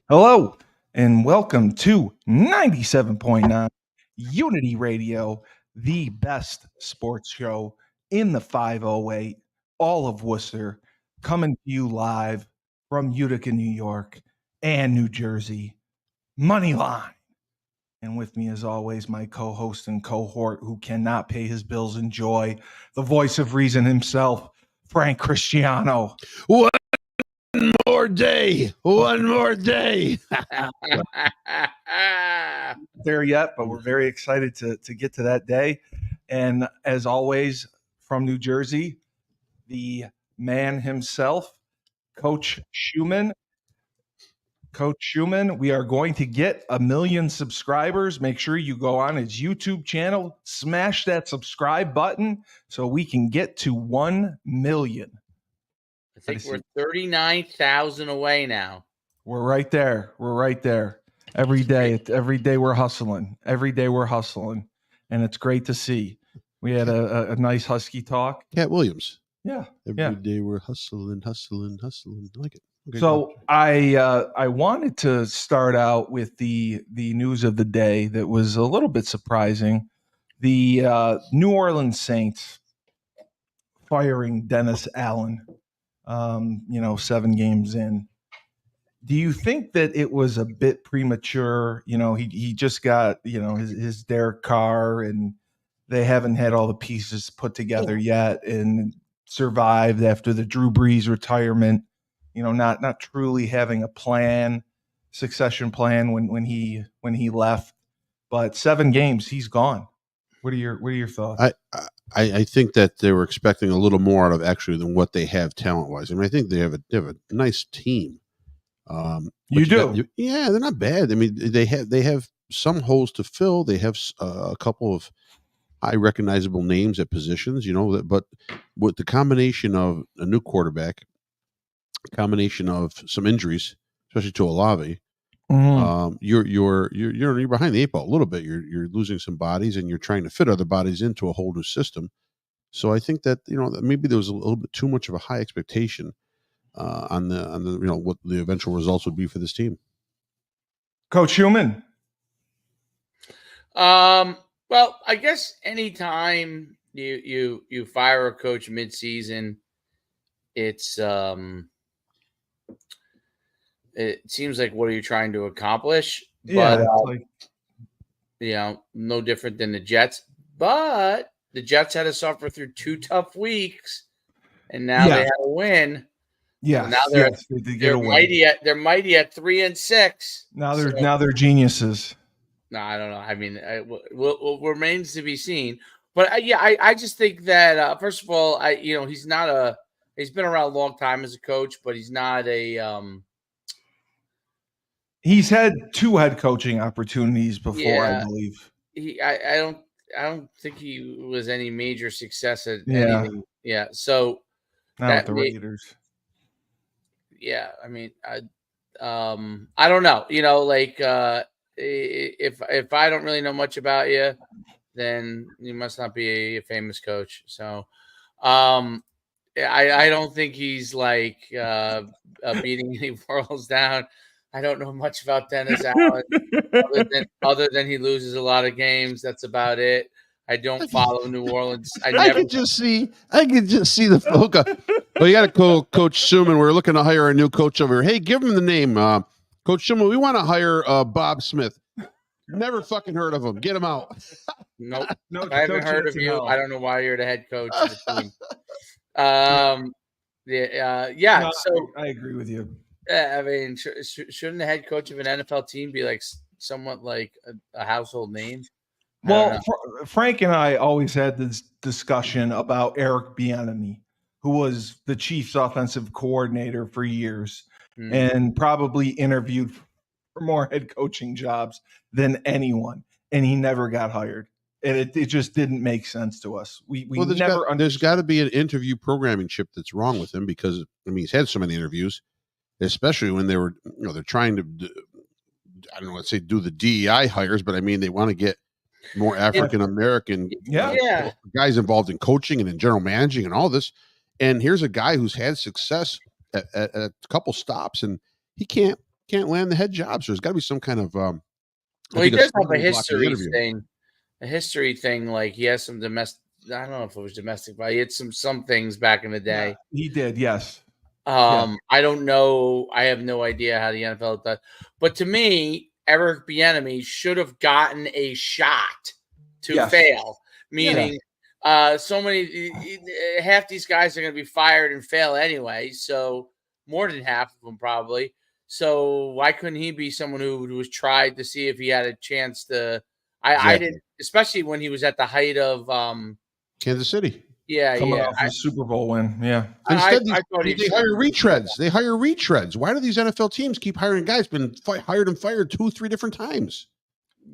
Hello, and welcome to 97.9 Unity Radio, the best sports show in the 508, all of Worcester, coming to you live from Utica, New York, and New Jersey. Moneyline. And with me, as always, my co host and cohort who cannot pay his bills in joy, the voice of reason himself, Frank Cristiano. One more day. One more day. There yet, but we're very excited to get to that day. And as always, from New Jersey, the man himself, Coach Schuman. Coach Schuman, we are going to get 1 million subscribers. Make sure you go on his YouTube channel, smash that subscribe button so we can get to 1 million. I think we're 39,000 away now. We're right there. We're right there. Every day we're hustling. Every day we're hustling. And it's great to see. We had a nice husky talk. Cat Williams. Yeah. Every day we're hustling. I like it. Okay, so I wanted to start out with the news of the day that was a little bit surprising. The New Orleans Saints firing Dennis Allen, 7 games in. Do you think that it was a bit premature? He just got, his Derek Carr, and they haven't had all the pieces put together yet and survived after the Drew Brees retirement, not truly having a succession plan when he left. But 7 games, he's gone. What are your thoughts? I think that they were expecting a little more out of actually than what they have talent wise. I mean, I think they have a nice team. They're not bad. I mean, they have some holes to fill. They have a couple of high recognizable names at positions, but with the combination of a new quarterback, combination of some injuries, especially to Olave, you're behind the 8 ball a little bit. You're losing some bodies, and you're trying to fit other bodies into a whole new system. So I think that maybe there was a little bit too much of a high expectation on the what the eventual results would be for this team. Coach Schuman. Well, I guess anytime you fire a coach mid-season, it's it seems like, what are you trying to accomplish? Yeah, but no different than the Jets. But the Jets had to suffer through 2 tough weeks, and now they had a win. Yeah, now they're mighty at 3-6. Now they're geniuses. No, I don't know. I mean, will remains to be seen. But I just think that first of all, he's been around a long time as a coach, but he's not a. He's had 2 head coaching opportunities before, I believe. I don't think he was any major success at anything. Yeah. So not the Raiders. Yeah, I mean, I don't know. If I don't really know much about you, then you must not be a famous coach. So, I don't think he's beating any worlds down. I don't know much about Dennis Allen other than he loses a lot of games. That's about it. I don't follow New Orleans. I could just see the folk. Well, you got to call Coach Schuman. We're looking to hire a new coach over here. Hey, give him the name, Coach Schuman. We want to hire Bob Smith. Never fucking heard of him. Get him out. Nope. No, I haven't heard of you. No. I don't know why you're the head coach of the team. So I agree with you. I mean, shouldn't the head coach of an NFL team be somewhat like a household name? Well, Frank and I always had this discussion about Eric Bieniemy, who was the Chiefs' offensive coordinator for years and probably interviewed for more head coaching jobs than anyone, and he never got hired. And it just didn't make sense to us. There's got to be an interview programming chip that's wrong with him, because he's had so many interviews, especially when they were they're trying to let's say do the DEI hires, but they want to get more African American guys involved in coaching and in general managing and all this. And here's a guy who's had success at a couple stops, and he can't can't land the head job. So there's got to be some kind of well, he does have a history interview. thing. A history thing, like he has some domestic. I don't know if it was domestic, but he had some things back in the day. Yeah, he did, yes. I don't know. I have no idea how the NFL does. But to me, Eric Bieniemy should have gotten a shot to fail. Meaning, so many half these guys are going to be fired and fail anyway. So more than half of them probably. So why couldn't he be someone who was tried to see if he had a chance to? I didn't, especially when he was at the height of Kansas City. Coming off the Super Bowl win. Yeah. Instead, they hire retreads. They hire retreads. Why do these NFL teams keep hiring guys been hired and fired 2-3 different times?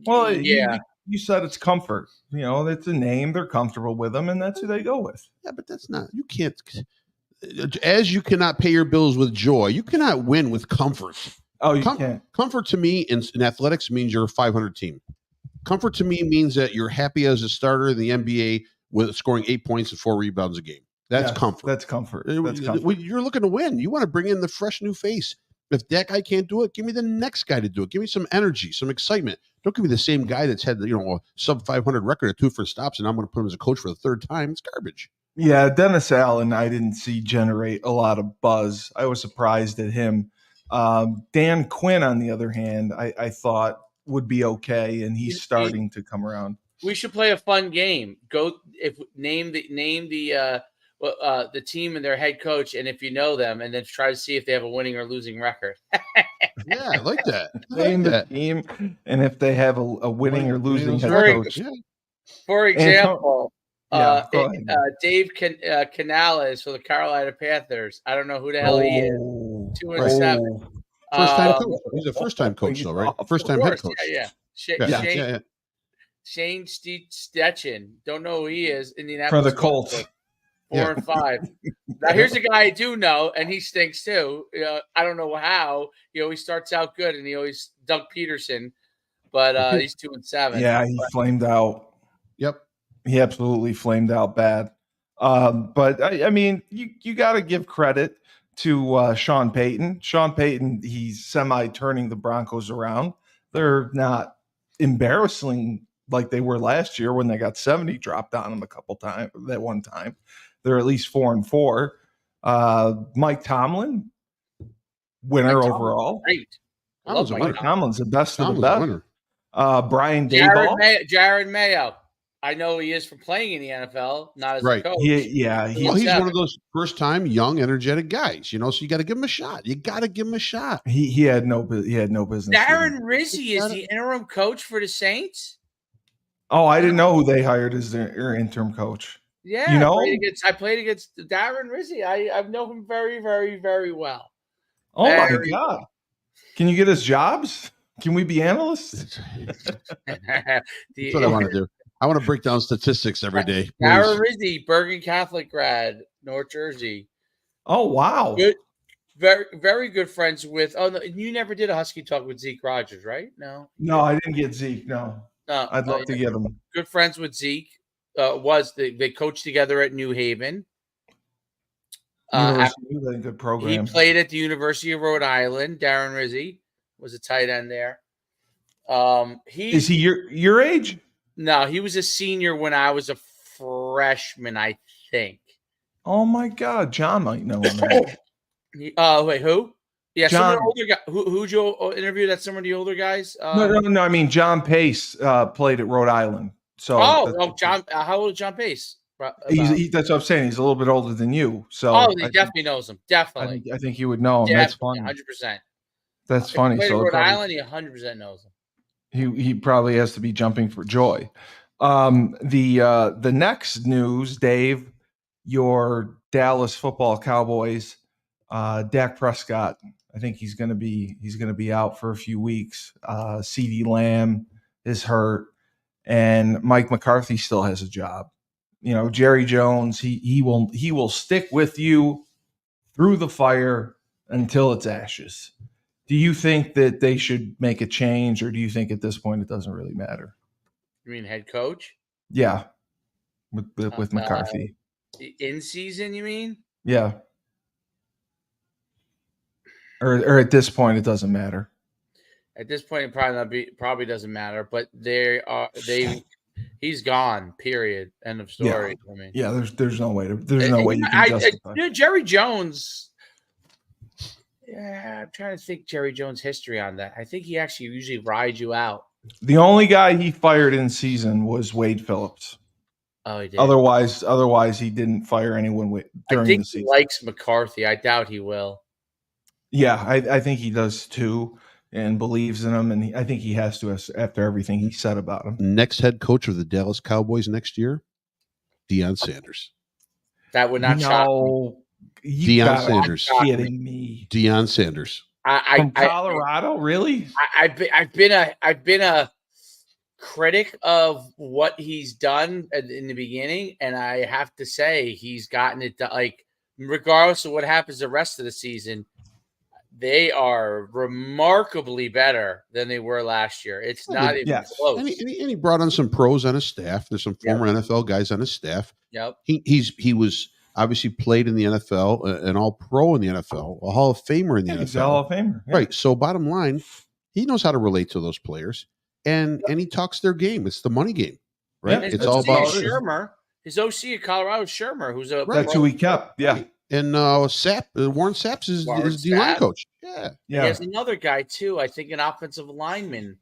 Well, you said it's comfort. You know, it's a name. They're comfortable with them, and that's who they go with. Yeah, but that's not. You can't. As you cannot pay your bills with joy, you cannot win with comfort. Oh, you can't. Comfort to me in athletics means you're a 500 team. Comfort to me means that you're happy as a starter in the NBA with scoring 8 points and 4 rebounds a game. That's comfort. That's comfort. You're looking to win. You want to bring in the fresh new face. If that guy can't do it, give me the next guy to do it. Give me some energy, some excitement. Don't give me the same guy that's had a sub 500 record at 2 for stops, and I'm going to put him as a coach for the 3rd time. It's garbage. Yeah, Dennis Allen, I didn't see generate a lot of buzz. I was surprised at him. Dan Quinn, on the other hand, I thought would be okay, and he's starting to come around. We should play a fun game. Name the team and their head coach, and if you know them, and then try to see if they have a winning or losing record. Yeah, I like that. Name the team, and if they have a winning or losing head coach. For example, Dave Canales for the Carolina Panthers. I don't know who the hell he is. 2-7. First-time coach. He's a first-time coach, though, right? First-time head coach. Shane Stetchen. Don't know who he is. Indianapolis for the Colts. 4-5. Now here's a guy I do know, and he stinks too. I don't know how. He always starts out good, and he always Doug Peterson, but he's 2-7. Yeah, he flamed out. Yep, he absolutely flamed out bad. But I mean, you got to give credit to Sean Payton. Sean Payton, he's semi-turning the Broncos around. They're not embarrassing like they were last year when they got 70 dropped on them a couple times. That one time, they're at least 4-4. Mike Tomlin, winner overall. Great. Mike Tomlin's the best of the best. Brian Daboll. Jared Mayo. I know he is for playing in the NFL, not as a coach. He's one of those first-time, young, energetic guys. So you got to give him a shot. You got to give him a shot. He had no business. Darren Rizzi is the interim coach for the Saints. Oh, I didn't know who they hired as their interim coach. Yeah, I played against Darren Rizzi. I know him very, very, very well. Oh my God! Can you get us jobs? Can we be analysts? That's what I want to do. I want to break down statistics every day. Darren Rizzi, Bergen Catholic grad, North Jersey. Oh wow! Good, very, very good friends with. Oh no, you never did a Husky talk with Zeke Rogers, right? No, I didn't get Zeke. No, I'd love to get him. Good friends with Zeke. They coached together at New Haven. Good program. He played at the University of Rhode Island. Darren Rizzi was a tight end there. Is he your age? No, he was a senior when I was a freshman, I think. Oh my God, John might know him. Wait, who? Yeah, John. some of the older guy. Who'd you interview? That's some of the older guys. No. I mean, John Pace played at Rhode Island. So. John. How old is John Pace? That's what I'm saying. He's a little bit older than you. So. He definitely knows him. Definitely. I think he would know him. Definitely, that's funny. 100%. That's funny. So Rhode Island, he 100% knows him. He probably has to be jumping for joy. The next news, Dave, your Dallas football Cowboys, Dak Prescott. I think he's going to be out for a few weeks. CeeDee Lamb is hurt, and Mike McCarthy still has a job. Jerry Jones. He will stick with you through the fire until it's ashes. Do you think that they should make a change, or do you think at this point it doesn't really matter? You mean head coach? Yeah, with McCarthy. In season, you mean? Yeah. Or at this point, it doesn't matter. At this point, it probably doesn't matter. But he's gone. Period. End of story. I mean, there's no way you can justify. Jerry Jones. Yeah, I'm trying to think Jerry Jones' history on that. I think he actually usually rides you out. The only guy he fired in season was Wade Phillips. Oh, he did. Otherwise, he didn't fire anyone during the season. He likes McCarthy. I doubt he will. Yeah, I think he does too, and believes in him, and I think he has to after everything he said about him. Next head coach of the Dallas Cowboys next year, Deion Sanders. That would not shock me. Deion Sanders. Kidding me? Deion Sanders. From Colorado, really? I've been a critic of what he's done in the beginning, and I have to say he's gotten it like regardless of what happens the rest of the season, they are remarkably better than they were last year. It's not even close. And he brought on some pros on his staff. There's some former NFL guys on his staff. Yep. He was obviously played in the NFL, an all-pro in the NFL, a Hall of Famer in the NFL. He's a Hall of Famer. Yeah. Right. So bottom line, he knows how to relate to those players, and he talks their game. It's the money game, right? Yeah, it's all about Shermer. His OC at Colorado, Shermer, who's that's who he kept. Yeah. Right. And Warren Sapp's is D-line coach. Yeah. Yeah. There's another guy too. I think an offensive lineman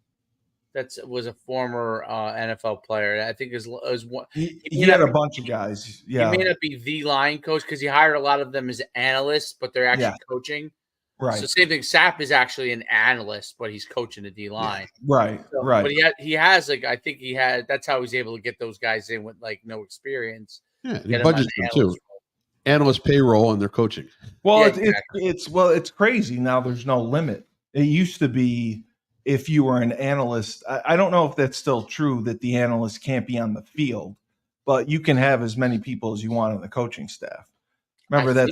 was a former NFL player. I think is one. He had a bunch of guys. Yeah. He may not be the line coach because he hired a lot of them as analysts, but they're actually coaching. Right. So same thing. Sapp is actually an analyst, but he's coaching the D line. Right. So, right. But he has that's how he's able to get those guys in with like no experience. Yeah. And he budgets them too. Analyst payroll and their coaching. Well, it's crazy now. There's no limit. It used to be if you were an analyst. I don't know if that's still true that the analyst can't be on the field, but you can have as many people as you want on the coaching staff. Remember,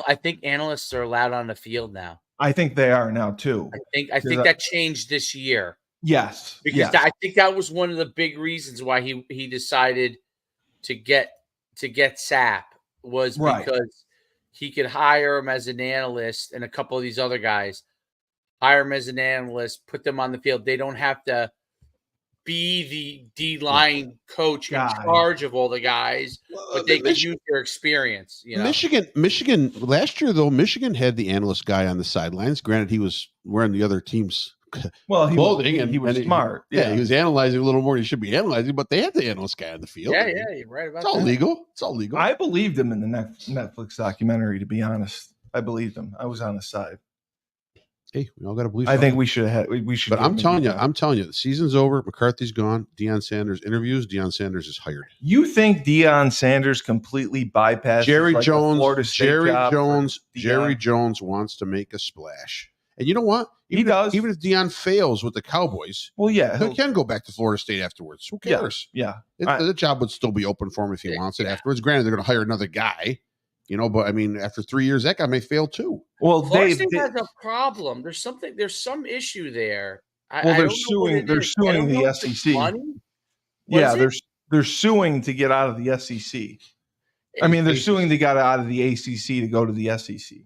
I think analysts are allowed on the field now. I think they are now too. I think that changed this year. Yes, because I think that was one of the big reasons why he decided to get Sapp was because he could hire him as an analyst and a couple of these other guys hire him as an analyst, put them on the field. They don't have to be the D-line coach in charge of all the guys, but they can use their experience. You know? Michigan last year though, Michigan had the analyst guy on the sidelines. Granted, he was wearing the other team's clothing, he was smart. He was analyzing a little more than he should be analyzing, but they had the analyst guy on the field. Yeah, you're right about that. It's all legal. I believed him in the Netflix documentary, to be honest. I believed him. I was on his side. Hey, we all got to believe. I think we should have. We should. But I'm telling you, the season's over. McCarthy's gone. Deion Sanders interviews. Deion Sanders is hired. You think Deion Sanders completely bypassed Jerry Jones? Florida State Jerry Jones wants to make a splash, and you know what? He does. Even if Deion fails with the Cowboys, he can go back to Florida State afterwards. Who cares? Yeah. The job would still be open for him if he wants it afterwards. Granted, they're going to hire another guy. But I mean, after 3 years, that guy may fail too. Well, Florida State has a problem. There's some issue there. They're suing the SEC. They're suing to get out of the SEC. I mean, they're suing to get out of the ACC to go to the SEC.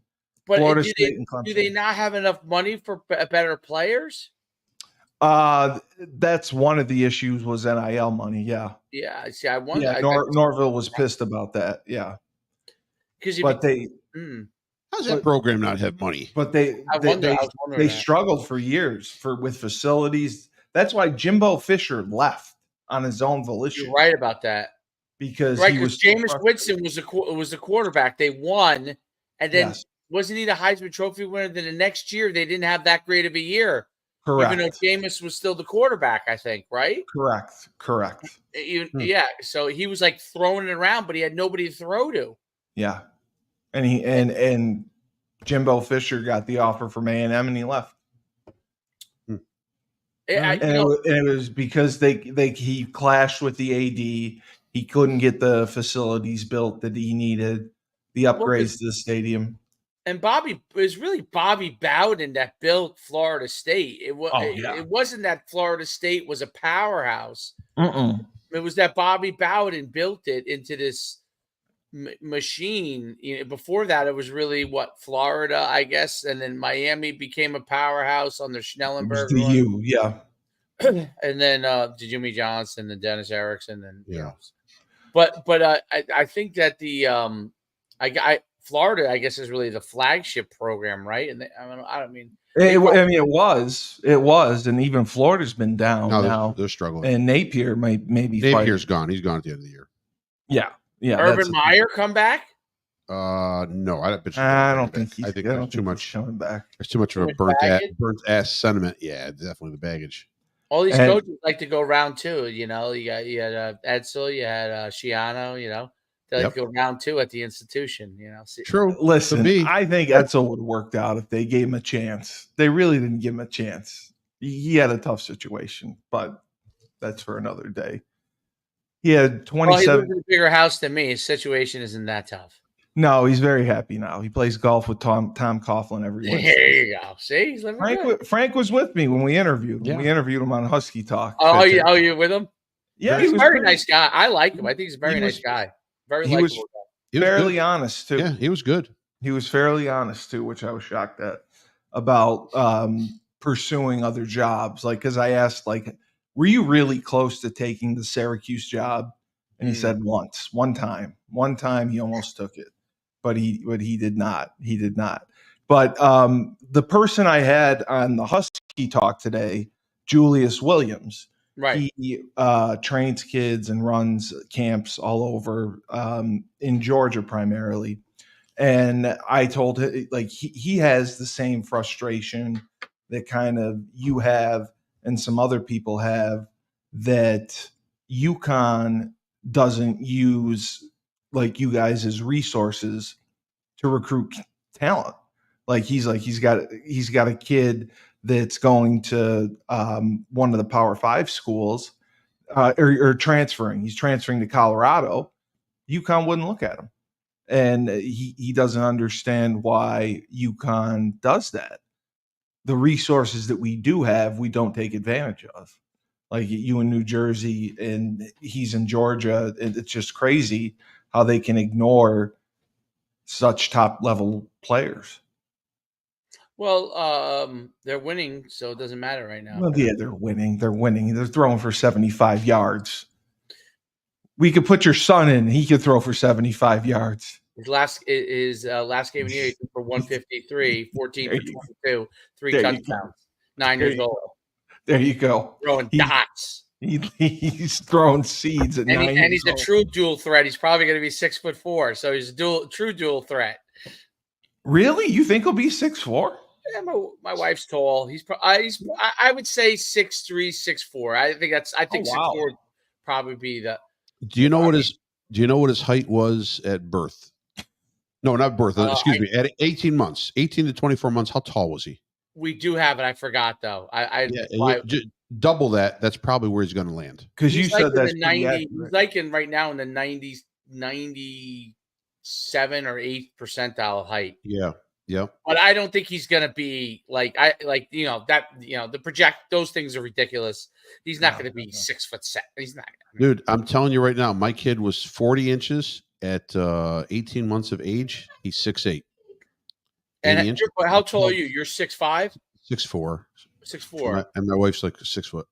But Florida State and Clemson. Do they not have enough money for better players? That's one of the issues was NIL money. Yeah. Yeah. See, I wonder. Yeah, Norville was pissed about that. Yeah. How's that program not have money? But they struggled for years with facilities. That's why Jimbo Fisher left on his own volition. You're right about that. Because Jameis Winston was the quarterback. They won, and then wasn't he the Heisman Trophy winner? Then the next year they didn't have that great of a year. Correct. Even though Jameis was still the quarterback, I think, right? Correct. Yeah. So he was like throwing it around, but he had nobody to throw to. Yeah. And Jimbo Fisher got the offer from A&M and he left. It was because he clashed with the AD. He couldn't get the facilities built that he needed, the upgrades to the stadium. And it was really Bobby Bowden that built Florida State. It wasn't that Florida State was a powerhouse. Mm-mm. It was that Bobby Bowden built it into this machine. Before that, it was really Florida, I guess, and then Miami became a powerhouse on the It was Schnellenberger the run. U, yeah. And then Jimmy Johnson and Dennis Erickson, and Yeah. But I think that the Florida, I guess, is really the flagship program, right? And I mean, It was, and even Florida's been down now. They're struggling. And Napier maybe Napier's gone. He's gone at the end of the year. Yeah. Urban Meyer come back? No, I don't think there's too much coming back. There's too much of a burnt ass sentiment. Yeah, definitely the baggage. All these coaches like to go round two. You had Edsel, you had Schiano. They like to go round two at the institution. True. Listen, I think Edsel would have worked out if they gave him a chance. They really didn't give him a chance. He had a tough situation, but that's for another day. He had 27. Well, he lives in a bigger house than me. His situation isn't that tough. No, he's very happy now. He plays golf with Tom Coughlin every Wednesday. There you go. See, he's living good. Frank was with me when we interviewed him. Yeah. We interviewed him on Husky Talk. Oh, you with him? Yeah, he's a very nice guy. I like him. I think he's a very nice guy. Very likable guy. He was fairly honest too. Yeah, he was good. He was fairly honest too, which I was shocked at, about pursuing other jobs. Like, because I asked, like, were you really close to taking the Syracuse job? And he said one time he almost took it, but he did not. He did not. But the person I had on the Husky Talk today, Julius Williams, right? He trains kids and runs camps all over in Georgia primarily. And I told him, like, he has the same frustration that kind of you have and some other people have, that UConn doesn't use, like, you guys as resources to recruit talent. Like, he's got a kid that's going to one of the Power 5 schools or transferring. He's transferring to Colorado. UConn wouldn't look at him. And he doesn't understand why UConn does that. The resources that we do have, we don't take advantage of. Like, you in New Jersey and he's in Georgia. It's just crazy how they can ignore such top level players. Well, they're winning, so it doesn't matter right now. Well, yeah, they're winning. They're throwing for 75 yards. We could put your son in. He could throw for 75 yards. His last game in the year, he threw for 153, 14 for 22, 3 touchdowns, 9 years old. There you go. Throwing dots. He's throwing seeds at 9 years old. And he's a true dual threat. He's probably going to be 6'4", so he's a true dual threat. Really? You think he'll be 6'4"? Yeah, my wife's tall. I would say 6'3", 6'4". I think 6'4" would probably be the. Do you know what his height was at birth? No, not birth. Excuse me. At 18 months, 18 to 24 months, how tall was he? We do have it. I forgot though. Double that. That's probably where he's going to land. Because you said that's 90. He's like right now in the 90s, 97 or 8th percentile height. Yeah. Yeah. But I don't think he's going to be the project. Those things are ridiculous. He's not going to be 6 foot 7. He's not. Dude, I'm telling you right now, my kid was 40 inches at 18 months of age. He's 6'8". And how tall are you? You're 6'5"? 6'4". 6'4". And my wife's like 6 foot.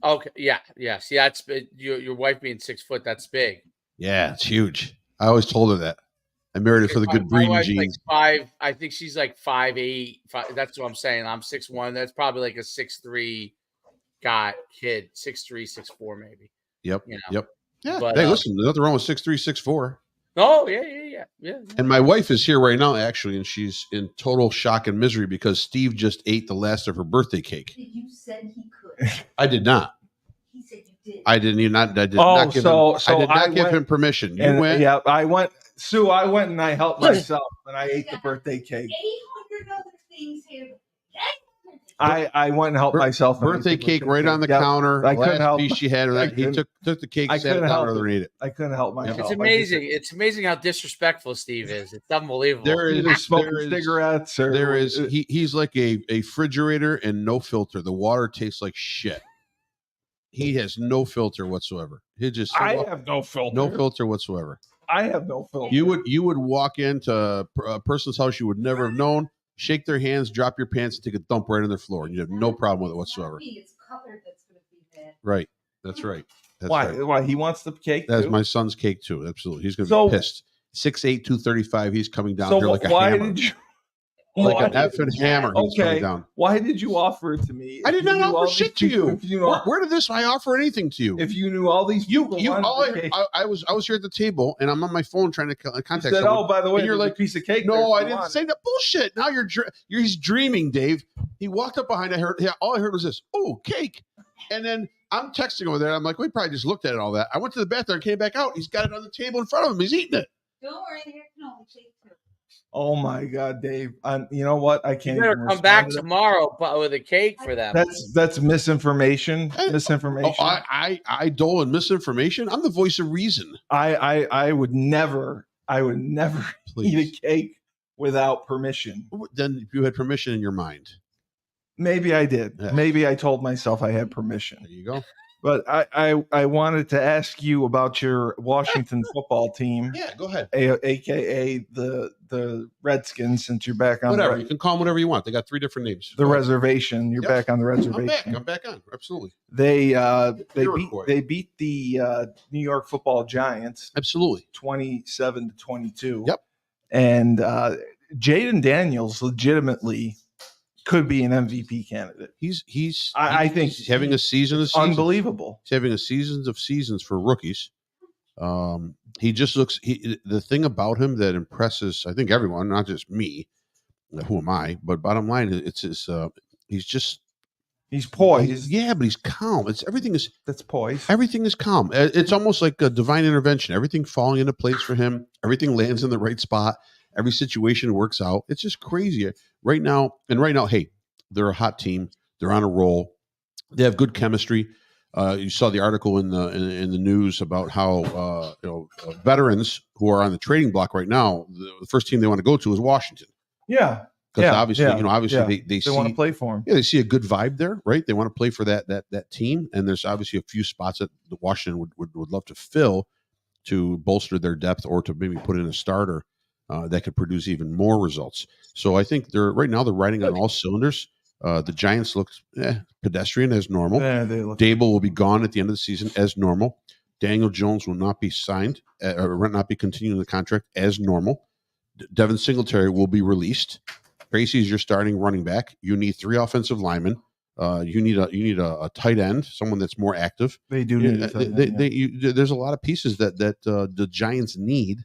Okay. Yeah. See, that's your wife being 6 foot. That's big. Yeah, it's huge. I always told her that. I married her for the good breeding genes. Like 5. I think she's like 5'8". That's what I'm saying. I'm 6'1". That's probably like a 6'3" kid. 6'3", 6'4", maybe. Yep. Yep. Yeah. But, hey, listen, there's nothing wrong with 6'3", 6'4". Oh, yeah. And my wife is here right now, actually, and she's in total shock and misery because Steve just ate the last of her birthday cake. You said he could. I did not. He said you did. I did not give him permission. You went. Yeah, I went. Sue, I went and I helped myself, and I ate the birthday cake. 800 other things here. I went and helped myself. Birthday cake right on the counter. I couldn't help. Piece she had. He took the cake, sat it down, and ate it. I couldn't help myself. It's amazing. It's amazing how disrespectful Steve is. It's unbelievable. There is smoking cigarettes. He's like a refrigerator and no filter. The water tastes like shit. He has no filter whatsoever. I have no filter. No filter whatsoever. I have no filter. You would walk into a person's house you would never have known, shake their hands, drop your pants, and take a dump right on their floor, and you have no problem with it whatsoever. It's color that's going to be bad. Right. That's right. That's Why? right. Why he wants the cake? That's too? my son's cake too. Absolutely. He's going to be pissed. 6'8", 235. He's coming down here like a why hammer. did you? Like an effing hammer. He's coming down. Why did you offer it to me? I did not offer shit to you. Where did I offer anything to you? If you knew all these people, I was here at the table and I'm on my phone trying to contact you said, someone. Oh, by the way, and you're like a piece of cake. No, I didn't say that bullshit. Now he's dreaming, Dave. He walked up behind. All I heard was this. Oh, cake. And then I'm texting over there. I'm like, we probably just looked at it all that. I went to the bathroom and came back out. He's got it on the table in front of him. He's eating it. Don't worry, there can only take two. Oh my God, Dave! You know what? I can't. You better come back tomorrow with a cake for them. That's misinformation. Misinformation. Oh, I dole in misinformation. I'm the voice of reason. I would never. Please. Eat a cake without permission. Then you had permission in your mind. Maybe I did. Yeah. Maybe I told myself I had permission. There you go. But I wanted to ask you about your Washington football team. Yeah, go ahead. AKA the Redskins, since you're back on. Whatever. You can call them whatever you want. They got 3 different names. The reservation. You're back on the reservation. I'm back on. Absolutely. They beat the New York Football Giants. Absolutely. 27-22. Yep. And Jaden Daniels legitimately could be an MVP candidate. I think he's having a season of seasons. Unbelievable. He's having a seasons of seasons for rookies. He just looks. The thing about him that impresses, I think, everyone, not just me. Who am I? But bottom line, it's his. He's poised. Yeah, but he's calm. That's poised. Everything is calm. It's almost like a divine intervention. Everything falling into place for him. Everything lands in the right spot. Every situation works out. It's just crazy right now. Hey, they're a hot team. They're on a roll. They have good chemistry. You saw the article in the news about how veterans who are on the trading block right now, the first team they want to go to is Washington. Yeah, because obviously they want to play for him. Yeah, they see a good vibe there, right? They want to play for that team, and there's obviously a few spots that Washington would love to fill to bolster their depth or to maybe put in a starter. That could produce even more results. So I think they're riding on all cylinders. The Giants look pedestrian as normal. Yeah, Dable will be gone at the end of the season as normal. Daniel Jones will not be signed or not be continuing the contract as normal. Devin Singletary will be released. Tracy's your starting running back. You need 3 offensive linemen. You need a tight end, someone that's more active. They do need a tight end. There's a lot of pieces that the Giants need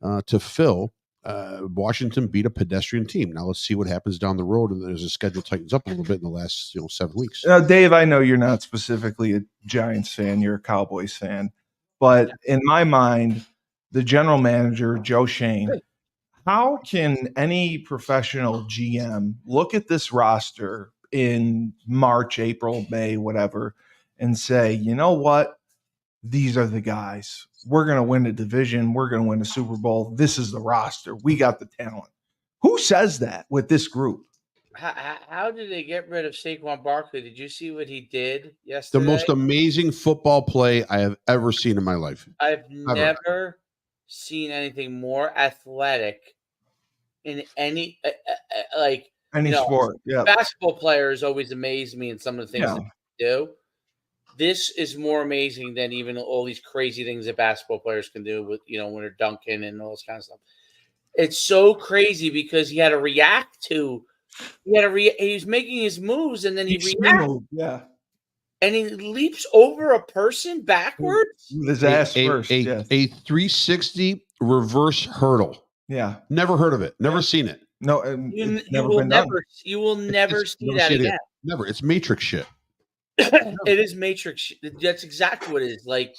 to fill. Washington beat a pedestrian team. Now let's see what happens down the road. And there's a schedule tightens up a little bit in the last 7 weeks. Dave, I know you're not specifically a Giants fan. You're a Cowboys fan. But in my mind, the general manager, Joe Shane, how can any professional GM look at this roster in March, April, May, whatever, and say, you know what? These are the guys. We're going to win a division. We're going to win a Super Bowl. This is the roster. We got the talent. Who says that with this group? How did they get rid of Saquon Barkley? Did you see what he did yesterday? The most amazing football play I have ever seen in my life. I've never seen anything more athletic in any sport. Yeah, basketball players always amaze me in some of the things that they do. This is more amazing than even all these crazy things that basketball players can do with, when they're dunking and all this kind of stuff. It's so crazy because he had to react to. He was making his moves and then he reacted. Yeah. And he leaps over a person backwards. With his ass first. A 360 reverse hurdle. Yeah. Never heard of it. Never seen it. No, you will never see that again. Never. It's Matrix shit. It is Matrix. That's exactly what it is. Like,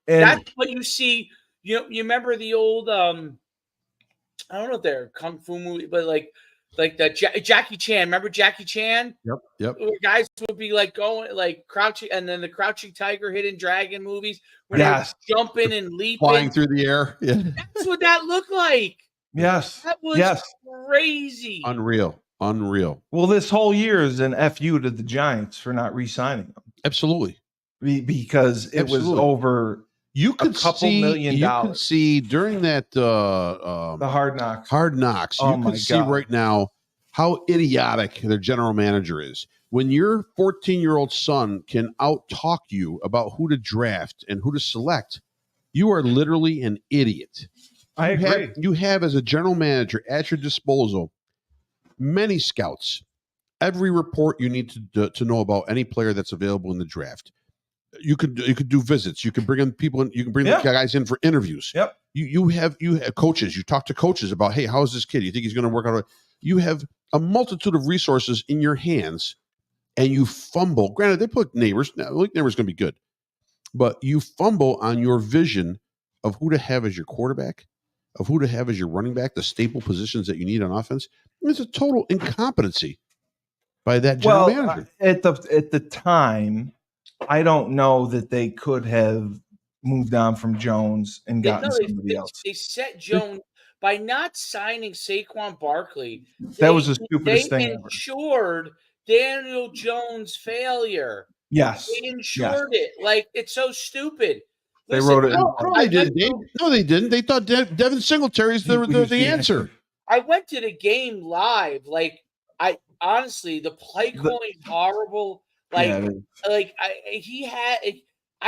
that's what you see. You remember the old I don't know if they're kung fu movie, but like the Jackie Chan. Remember Jackie Chan? Yep. Where guys would be like going like crouching, and then the Crouching Tiger, Hidden Dragon movies where they're jumping and leaping, flying through the air. Yeah, that's what that looked like. Yes, that was crazy. Unreal. Well, this whole year is an FU to the Giants for not re-signing them. Absolutely. Because it was over You could couple see, million you could dollars. see during that The Hard Knocks. Hard Knocks. Oh You my could see God. right now how idiotic their general manager is. When your 14-year-old son can out-talk you about who to draft and who to select, you are literally an idiot. I agree. You have as a general manager at your disposal many scouts, every report you need to know about any player that's available in the draft. You could do visits. You can bring in people. You can bring the guys in for interviews. Yep. You have coaches. You talk to coaches about, hey, how's this kid? You think he's going to work out? You have a multitude of resources in your hands, and you fumble. Granted, they put Neighbors. Now, Neighbors going to be good, but you fumble on your vision of who to have as your quarterback, of who to have as your running back, the staple positions that you need on offense. It's a total incompetency by that general manager. At the time, I don't know that they could have moved on from Jones and gotten somebody else. They set Jones by not signing Saquon Barkley. That was the stupidest thing ever. They insured Daniel Jones' failure. Yes. They insured it. Like, it's so stupid. They wrote it. No, they didn't. No, they didn't. They thought Devin Singletary's the answer. I went to the game live. Like, honestly, the play calling horrible. Like, you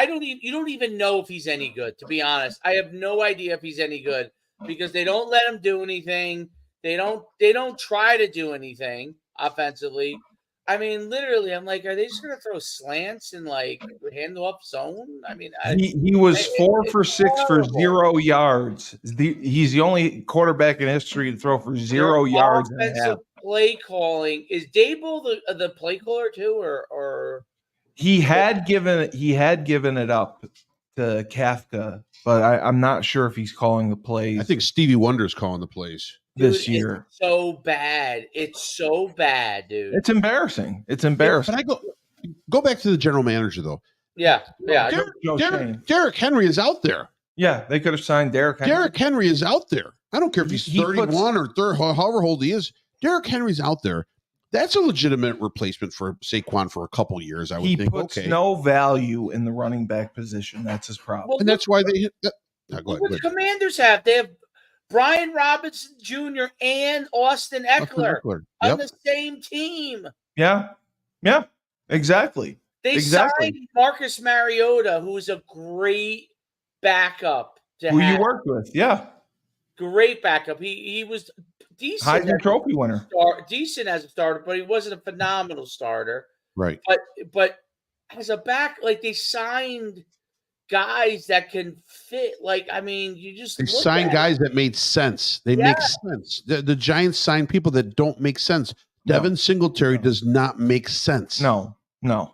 don't even know if he's any good, to be honest. I have no idea if he's any good because they don't let him do anything. They don't try to do anything offensively. I mean, literally, I'm like, are they just going to throw slants and like hand off zone? I mean, he was 4 for 6 for 0 yards. He's the only quarterback in history to throw for 0 yards. Offensive play calling, is Dable the play caller too, or he had given it up to Kafka, but I'm not sure if he's calling the plays. I think Stevie Wonder's calling the plays this year. It's so bad. It's so bad, dude. It's embarrassing. It's embarrassing. But I go back to the general manager though. Yeah. Derrick Henry is out there. Yeah, they could have signed Derrick Henry. Derrick Henry is out there. I don't care if he's 31 or 30, however old he is. Derrick Henry's out there. That's a legitimate replacement for Saquon for a couple of years, I would think. He puts no value in the running back position. That's his problem. Well, and that's why they hit that. What the Commanders have? They have Brian Robinson Jr. and Austin Eckler on the same team. Yeah, exactly. They signed Marcus Mariota, who's a great backup. Who you worked with, yeah. Great backup. He was decent. Heisman Trophy winner. Decent as a starter, but he wasn't a phenomenal starter. Right. But as a back, like they signed guys that can fit. Like, I mean, they signed guys that made sense. They make sense. The Giants signed people that don't make sense. Devin Singletary does not make sense. No.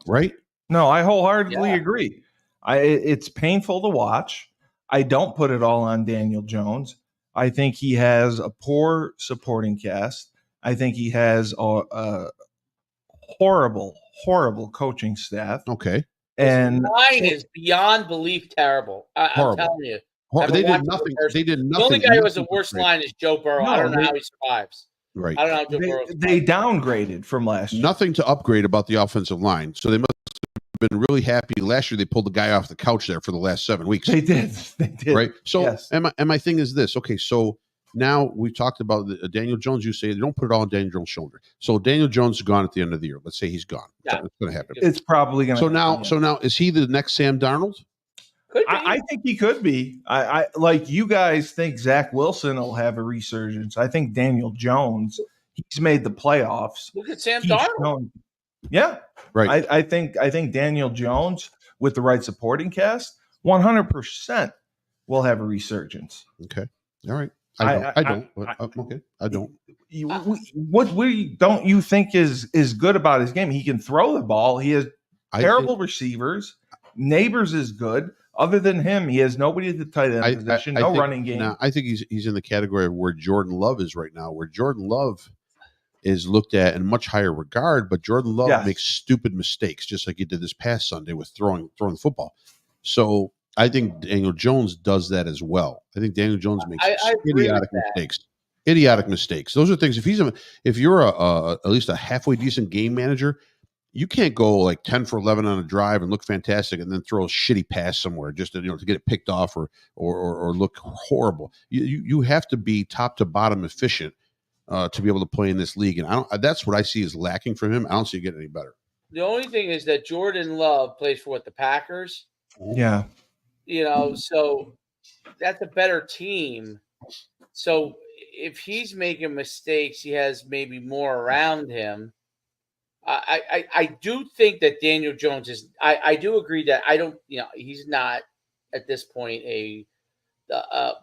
Right? No, I wholeheartedly agree. It's painful to watch. I don't put it all on Daniel Jones. I think he has a poor supporting cast. I think he has a horrible coaching staff. Okay. And line is beyond belief terrible. I'm telling you. They did nothing. The only guy who has the worst line is Joe Burrow. I don't know how he survives. Right. I don't know how Joe Burrow survives. They downgraded from last year. Nothing to upgrade about the offensive line. So they must have been really happy. Last year they pulled the guy off the couch there for the last 7 weeks. They did. Right. So and my thing is this. Okay, so now we talked about Daniel Jones. You say don't put it all on Daniel Jones' shoulder. So Daniel Jones is gone at the end of the year. Let's say he's gone. Yeah. It's going to happen. It's probably going to. So now is he the next Sam Darnold? I think he could be. I like you guys think Zach Wilson will have a resurgence. I think Daniel Jones. He's made the playoffs. Look at Sam Darnold. Yeah, right. I think Daniel Jones with the right supporting cast, 100% will have a resurgence. Okay. All right. I don't. Okay. I don't. What don't you think is good about his game? He can throw the ball. He has terrible receivers. Neighbors is good. Other than him, he has nobody at the tight end position. No running game. Now, I think he's in the category of where Jordan Love is right now, where Jordan Love is looked at in much higher regard, but Jordan Love makes stupid mistakes, just like he did this past Sunday with throwing the football. So I think Daniel Jones does that as well. I think Daniel Jones makes idiotic mistakes. Idiotic mistakes. Those are things. If you're at least a halfway decent game manager, you can't go like 10 for 11 on a drive and look fantastic and then throw a shitty pass somewhere just to, to get it picked off or look horrible. You have to be top to bottom efficient to be able to play in this league. And that's what I see is lacking from him. I don't see it getting any better. The only thing is that Jordan Love plays for the Packers. Yeah. So that's a better team. So if he's making mistakes, he has maybe more around him. I do think that Daniel Jones is. I do agree that he's not at this point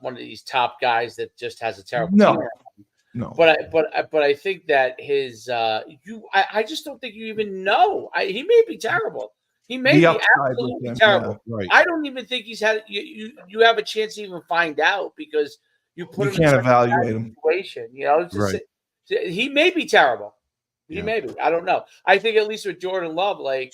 one of these top guys that just has a terrible team. No. But I think that his I just don't think you even know. He may be terrible. He may be absolutely terrible. Yeah, right. I don't even think he's had you have a chance to even find out because you put him in can't evaluate him. Situation. Right. He may be terrible. He may be. I don't know. I think at least with Jordan Love, last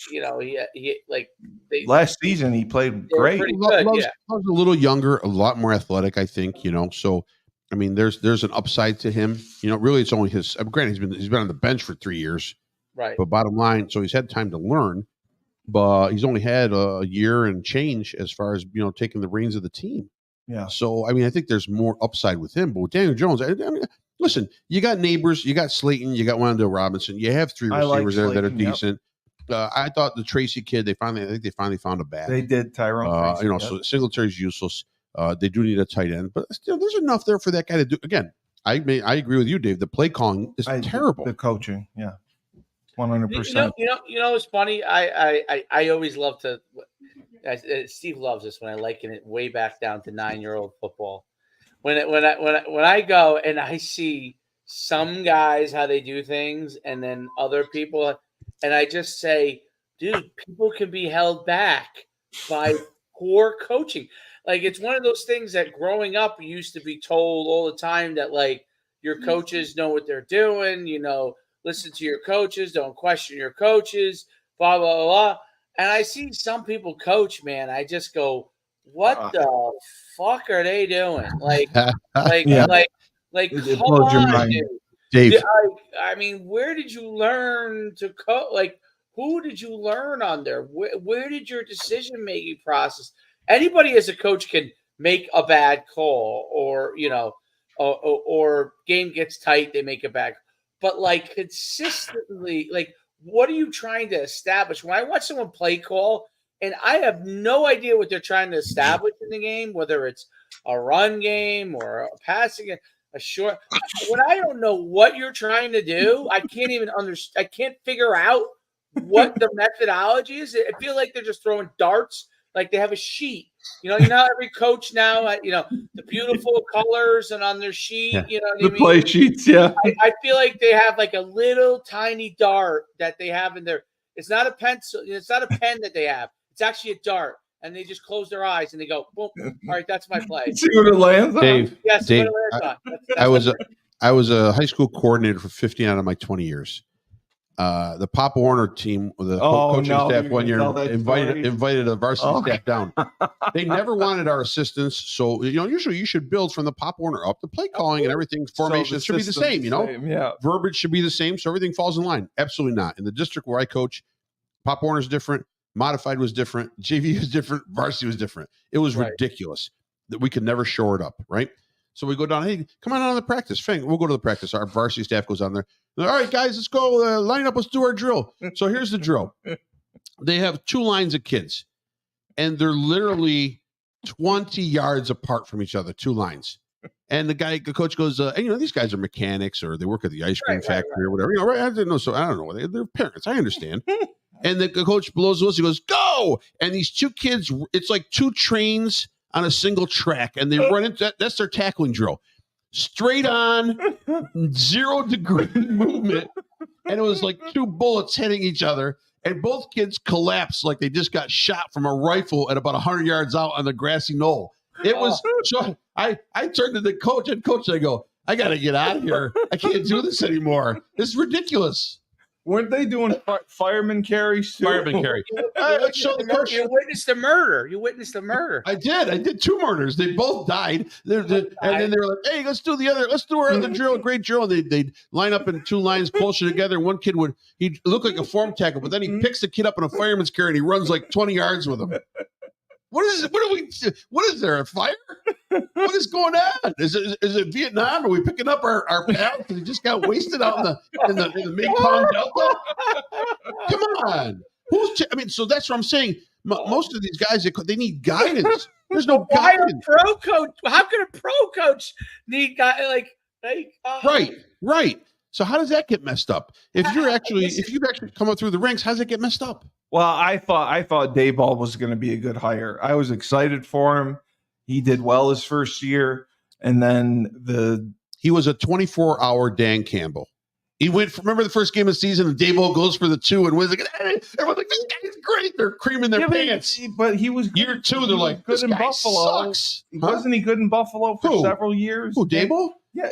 season he played great. Pretty good. Love's a little younger, a lot more athletic, I think. So I mean, there's an upside to him. Really, it's only his. Granted, he's been on the bench for 3 years, right? But bottom line, so he's had time to learn, but he's only had a year and change as far as taking the reins of the team. Yeah. So I mean, I think there's more upside with him. But with Daniel Jones, I mean, listen, you got Neighbors, you got Slayton, you got Wan'Dale Robinson. You have 3 receivers there that are decent. Yep. I thought the Tracy kid, I think they finally found a bat. They did, Tyrone. Tracy, so Singletary's useless. They do need a tight end, but still, there's enough there for that guy to do. Again, I agree with you, Dave. The play calling is terrible. The coaching, 100%. It's funny. I always love to. Steve loves this when I liken it way back down to 9-year-old football. When I go and I see some guys how they do things, and then other people, and I just say, dude, people can be held back by poor coaching. Like, it's one of those things that growing up, you used to be told all the time that, like, your coaches know what they're doing, listen to your coaches, don't question your coaches, blah, blah, blah, blah. And I see some people coach, man, I just go, what the fuck are they doing? Come on, dude. Dave. I mean, where did you learn to coach? Like, who did you learn under? Where did your decision-making process? Anybody as a coach can make a bad call or game gets tight, they make a bad. But, like, consistently, like, what are you trying to establish? When I watch someone play call and I have no idea what they're trying to establish in the game, whether it's a run game or a passing game, a short. When I don't know what you're trying to do, I can't even understand. I can't figure out what the methodology is. I feel like they're just throwing darts. Like they have a sheet, every coach now, the beautiful colors and on their sheet, the play sheets. Yeah. I feel like they have like a little tiny dart that they have in there. It's not a pencil. It's not a pen that they have. It's actually a dart. And they just close their eyes and they go, boom. All right, that's my play. See what it lands on. Dave, yes, Dave, what it lands on. I was a high school coordinator for 15 out of my 20 years. The Pop Warner team, the coaching staff one year invited a varsity staff down. They never wanted our assistance. So, usually you should build from the Pop Warner up. The play calling and everything, formation should be the same, Yeah. Verbiage should be the same. So everything falls in line. Absolutely not. In the district where I coach, Pop Warner's different. Modified was different. JV was different. Varsity was different. It was ridiculous that we could never shore it up. Right. So we go down, hey, come on the practice. We'll go to the practice. Our varsity staff goes on there. All right, guys, let's go line up. Let's do our drill. So here's the drill. They have 2 lines of kids, and they're literally 20 yards apart from each other, 2 lines. And the coach goes, these guys are mechanics or they work at the ice cream factory or whatever. Right? I didn't know. So I don't know. They're parents. I understand. And the coach blows the whistle. He goes, go. And these 2 kids, it's like 2 trains on a single track, and they run into that. That's their tackling drill. Straight on, 0-degree movement. And it was like 2 bullets hitting each other. And both kids collapsed like they just got shot from a rifle at about 100 yards out on the grassy knoll. It was so I turned to the coach and I go, I got to get out of here. I can't do this anymore. This is ridiculous. Weren't they doing fireman carries too? Fireman carry. You witnessed the murder. You witnessed the murder. I did. I did 2 murders. They both died. And then they were like, "Hey, let's do our other drill, great drill." And they'd line up in 2 lines closer together. One kid he'd look like a form tackle, but then he picks the kid up in a fireman's carry and he runs like 20 yards with him. What is there, a fire? What is going on? Is it Vietnam? Are we picking up our pals because he just got wasted out in the Mekong Delta? Come on. So that's what I'm saying. Most of these guys, they need guidance. There's no guidance. Pro coach? How can a pro coach need guy Right. So how does that get messed up? If you've actually come up through the ranks, how does it get messed up? Well, I thought Dayball was going to be a good hire. I was excited for him. He did well his first year, and then he was a 24-hour Dan Campbell. He went. Remember the first game of the season, and Dayball goes for the 2 and wins. Everyone's like, "This guy's great." They're creaming their pants. But he was year 2. They're like, "This guy sucks." Wasn't he good in Buffalo for several years? Who, Dayball? Yeah,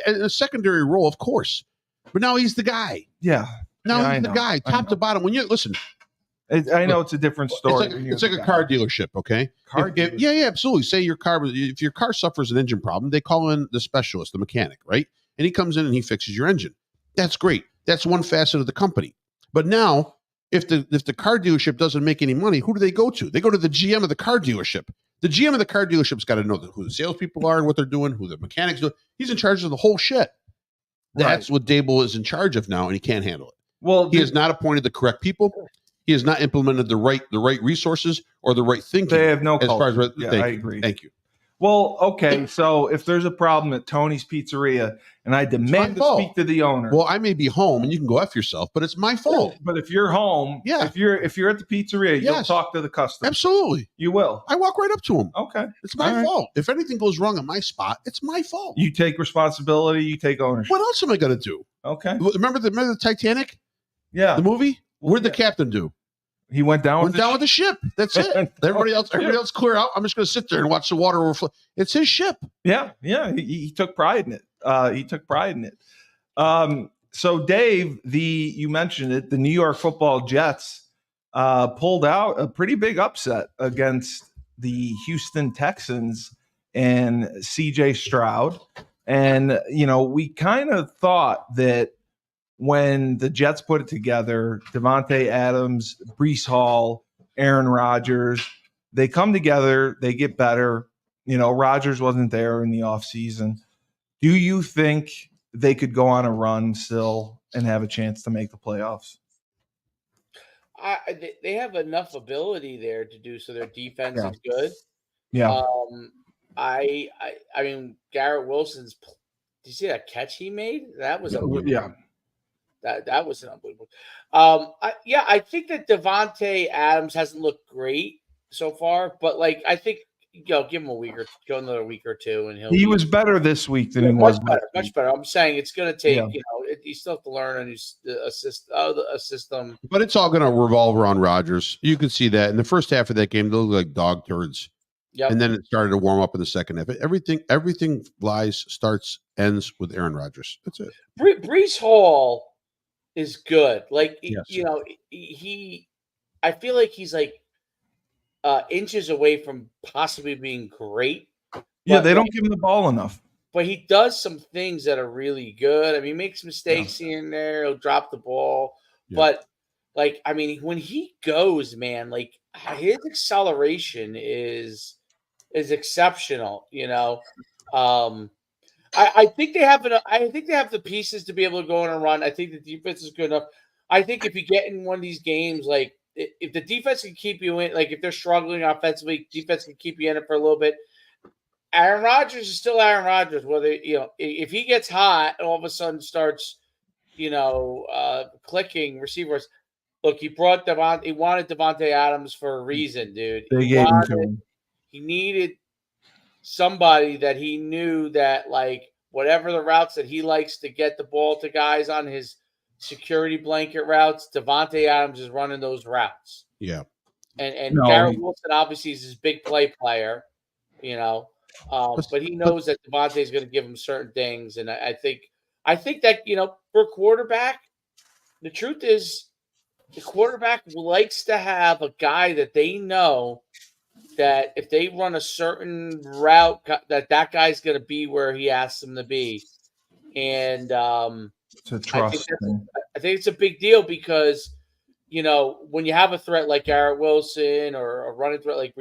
in a secondary role, of course. But now he's the guy. Yeah. He's the guy, top to bottom. When you listen, I know it's a different story. It's like a car dealership, okay? Yeah, absolutely. Say if your car suffers an engine problem, they call in the specialist, the mechanic, right? And he comes in and he fixes your engine. That's great. That's one facet of the company. But now, if the car dealership doesn't make any money, who do they go to? They go to the GM of the car dealership. The GM of the car dealership's got to know who the salespeople are and what they're doing, who the mechanics do. He's in charge of the whole shit. That's what Dayball is in charge of now, and he can't handle it. Well, he has not appointed the correct people. He has not implemented the right resources or the right thinking. They have no culture. I agree. Thank you. Well, okay. So if there's a problem at Tony's Pizzeria and I demand to speak to the owner, well, I may be home and you can go F yourself, but it's my fault. But if you're home, if you're at the pizzeria, you'll talk to the customer. Absolutely, you will. I walk right up to him. Okay, it's my fault. If anything goes wrong at my spot, it's my fault. You take responsibility. You take ownership. What else am I going to do? Okay. Remember the Titanic? Yeah, the movie. Where'd the captain do? He went down with the ship. That's it. Everybody else clear out. I'm just going to sit there and watch the water overflow. It's his ship. Yeah. He took pride in it. So Dave, you mentioned it. The New York Football Jets pulled out a pretty big upset against the Houston Texans and CJ Stroud, and we kind of thought that when the Jets put it together, Davante Adams, Breece Hall, Aaron Rodgers, they come together, they get better. Rodgers wasn't there in the offseason. Do you think they could go on a run still and have a chance to make the playoffs? They have enough ability there to do so. Their defense is good. Yeah. I mean, Garrett Wilson's. Did you see that catch he made? That was yeah. That was unbelievable. I think that Davante Adams hasn't looked great so far, but I think give him another week or two, and he was better this week than he was much better. I'm saying it's going to take you still have to learn a new system, but it's all going to revolve around Rodgers. You can see that in the first half of that game, they looked like dog turds. Yep. And then it started to warm up in the second half. Everything ends with Aaron Rodgers. That's it. Breece Hall is good. I feel like he's inches away from possibly being great. Yeah, they don't give him the ball enough. But he does some things that are really good. I mean, he makes mistakes here and there. He'll drop the ball. Yeah. But, when he goes, man, his acceleration is exceptional, I think they have the pieces to be able to go on a run. I think the defense is good enough. I think if you get in one of these games, if the defense can keep you in, if they're struggling offensively, defense can keep you in it for a little bit. Aaron Rodgers is still Aaron Rodgers. Whether if he gets hot and all of a sudden starts, clicking receivers. Look, he wanted Davante Adams for a reason, dude. They gave him to him. He needed somebody that he knew that whatever the routes that he likes to get the ball to guys on his security blanket routes, Davante Adams is running those routes. Yeah. And Garrett Wilson obviously is his big player, but he knows that Davante is going to give him certain things. And I think that, for a quarterback, the truth is, the quarterback likes to have a guy that they know that if they run a certain route, that guy's going to be where he asks them to be. And It's a I think trust thing. I think it's a big deal because, when you have a threat like Garrett Wilson or a running threat like,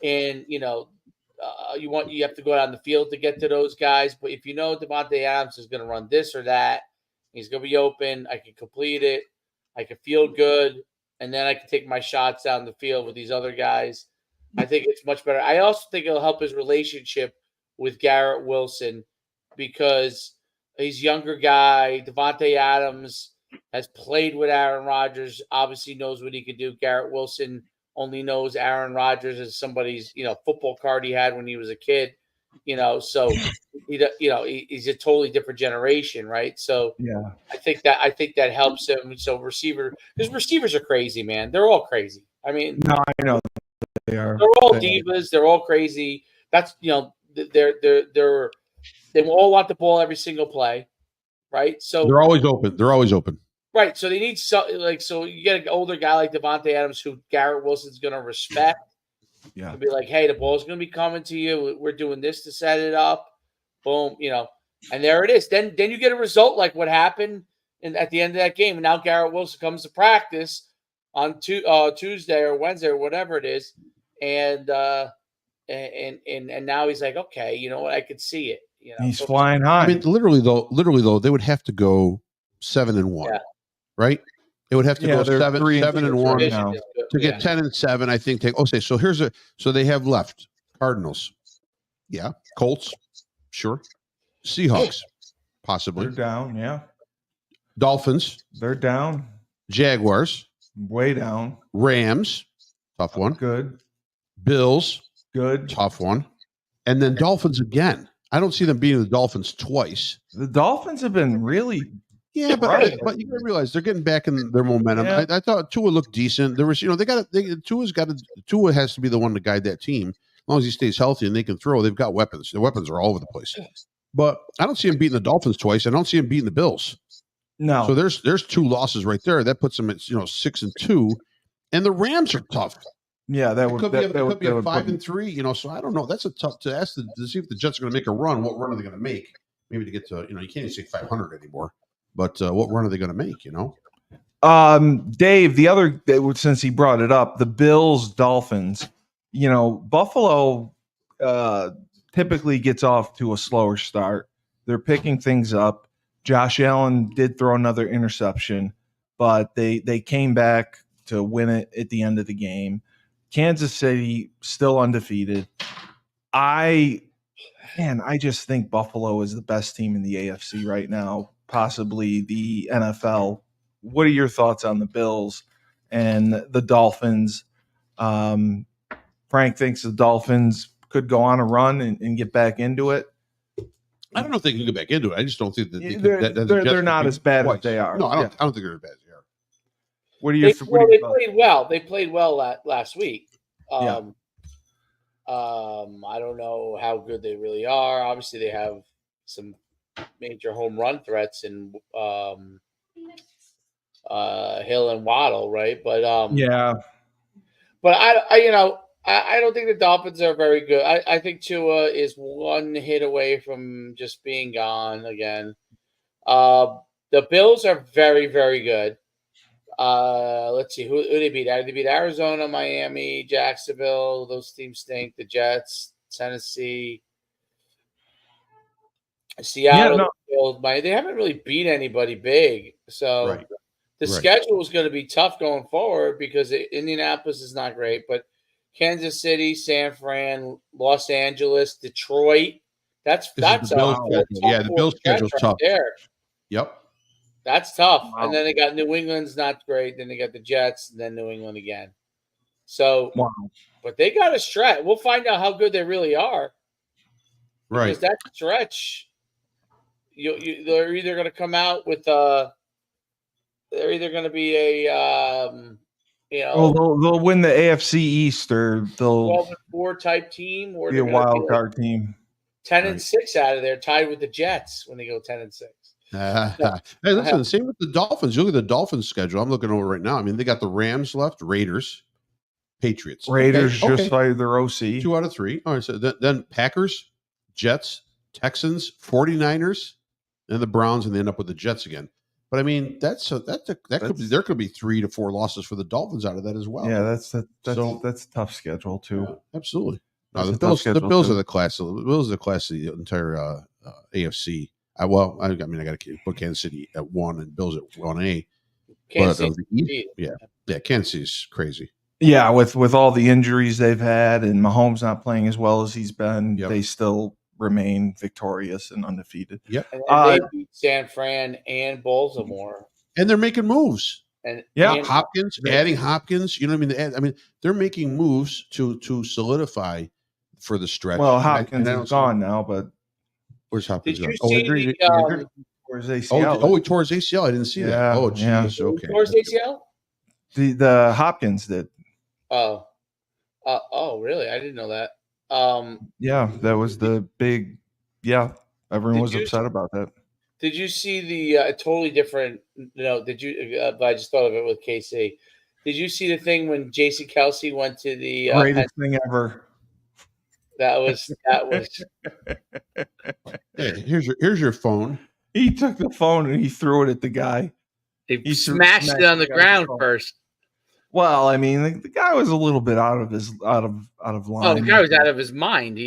and you have to go out on the field to get to those guys. But if Davante Adams is going to run this or that, he's going to be open. I can complete it. I can feel good, and then I can take my shots down the field with these other guys. I think it's much better. I also think it'll help his relationship with Garrett Wilson because he's a younger guy. Davante Adams has played with Aaron Rodgers, obviously knows what he can do. Garrett Wilson only knows Aaron Rodgers as somebody's, football card he had when he was a kid, so he's a totally different generation, right? So Yeah. I think that helps him. So his receivers are crazy, man. They're all crazy. I mean, No, I know they are. they're all divas. They're all crazy. That's they will all want the ball every single play, right? So They're always open. Right, so they need so you get an older guy like Davante Adams who Garrett Wilson's going to respect. Yeah, And be like, hey, the ball's going to be coming to you. We're doing this to set it up. Boom, and there it is. Then you get a result like what happened at the end of that game. And now Garrett Wilson comes to practice on Tuesday or Wednesday or whatever it is, and now he's like, okay, you know what? I could see it. he's flying high. I mean, literally though, they would have to go 7-1. Yeah. Right? It would have to go they're 7-1 now. to get 10-7. I think. So they have left Cardinals, yeah, Colts, sure, Seahawks, possibly. They're down. Yeah, Dolphins, they're down. Jaguars, Way down. Rams, tough one. Good. Bills, Good. tough one, and then Dolphins again. I don't see them beating the Dolphins twice. The Dolphins have been really. Yeah, but Right. but you gotta realize they're getting back in their momentum. Yeah. I thought Tua looked decent. There was, Tua has to be the one to guide that team. As long as he stays healthy and they can throw, they've got weapons. The weapons are all over the place. But I don't see him beating the Dolphins twice. I don't see him beating the Bills. No. So there's two losses right there. That puts them at 6-2, and the Rams are tough. Yeah, that It would could be a 5-3. put- So I don't know. That's a tough to ask to see if the Jets are going to make a run. What run are they going to make? Maybe to get to you can't even say 500 anymore. But what run are they going to make? Dave, since he brought it up, the Bills Dolphins. Buffalo typically gets off to a slower start. They're picking things up. Josh Allen did throw another interception, but they came back to win it at the end of the game. Kansas City still undefeated. I just think Buffalo is the best team in the AFC right now, possibly the NFL. What are your thoughts on the Bills and the Dolphins? Frank thinks the Dolphins could go on a run and get back into it. I don't know if they can get back into it. I just don't think that they're not as bad as they are. No, I don't think they're as bad as they are. What are your? They played well. They played well last week. Yeah. I don't know how good they really are. Obviously, they have some major home run threats in Hill and Waddle, right? But yeah. But I don't think the Dolphins are very good. I think Tua is one hit away from just being gone again. The Bills are very, very good. Let's see who they beat. They beat Arizona, Miami, Jacksonville. Those teams stink. The Jets, Tennessee, Seattle. They haven't really beat anybody big. So the schedule is going to be tough going forward because Indianapolis is not great, but Kansas City, San Fran, Los Angeles, Detroit. That's the Bills schedule's tough there. Yep. That's tough. Wow. And then they got New England's not great. Then they got the Jets, and then New England again. So, but they got a stretch. We'll find out how good they really are. Right. Because that stretch, they're either going to come out with they're either going to be a they'll win the AFC East or they'll 12-4 type team, be a wild card team. 10-6 out of there, tied with the Jets when they go 10-6. Hey, listen, same with the Dolphins. You look at the Dolphins schedule. I'm looking over right now. I mean, they got the Rams left, Raiders, Patriots. Raiders Okay. just fired their OC. 2 out of 3. All right. So then Packers, Jets, Texans, 49ers, and the Browns, and they end up with the Jets again. But I mean, there could be 3 to 4 losses for the Dolphins out of that as well. Yeah, that's a tough schedule too. Yeah, absolutely. No, That's the a tough Bills. The schedule, Bills too. are the class. The Bills are the class of the entire AFC. I mean, I got to put Kansas City at 1 and Bills at 1A. Kansas But City. yeah, Kansas City's crazy. Yeah, with all the injuries they've had and Mahomes not playing as well as he's been, they still remain victorious and undefeated. Yep. And they beat San Fran and Baltimore. And they're making moves. And Hopkins, adding Hopkins, you know what I mean? They're making moves to solidify for the stretch. Well, Hopkins is gone now, but where's Hopkins? Did you gone? see he tore his ACL. He tore his ACL. I didn't see that. Yeah, Oh, geez. yeah. Okay. Tore his ACL? The Hopkins did. Oh. Really? I didn't know that. Yeah, that was the big. Yeah, everyone was upset about that. Did you see the totally different? Did you? I just thought of it with KC. Did you see the thing when Jason Kelsey went to the greatest thing ever? That was. Hey, here's your phone. He took the phone and he threw it at the guy. He smashed it on the ground first. Well, I mean, the guy was a little bit out of line. Oh, the guy was out of his mind.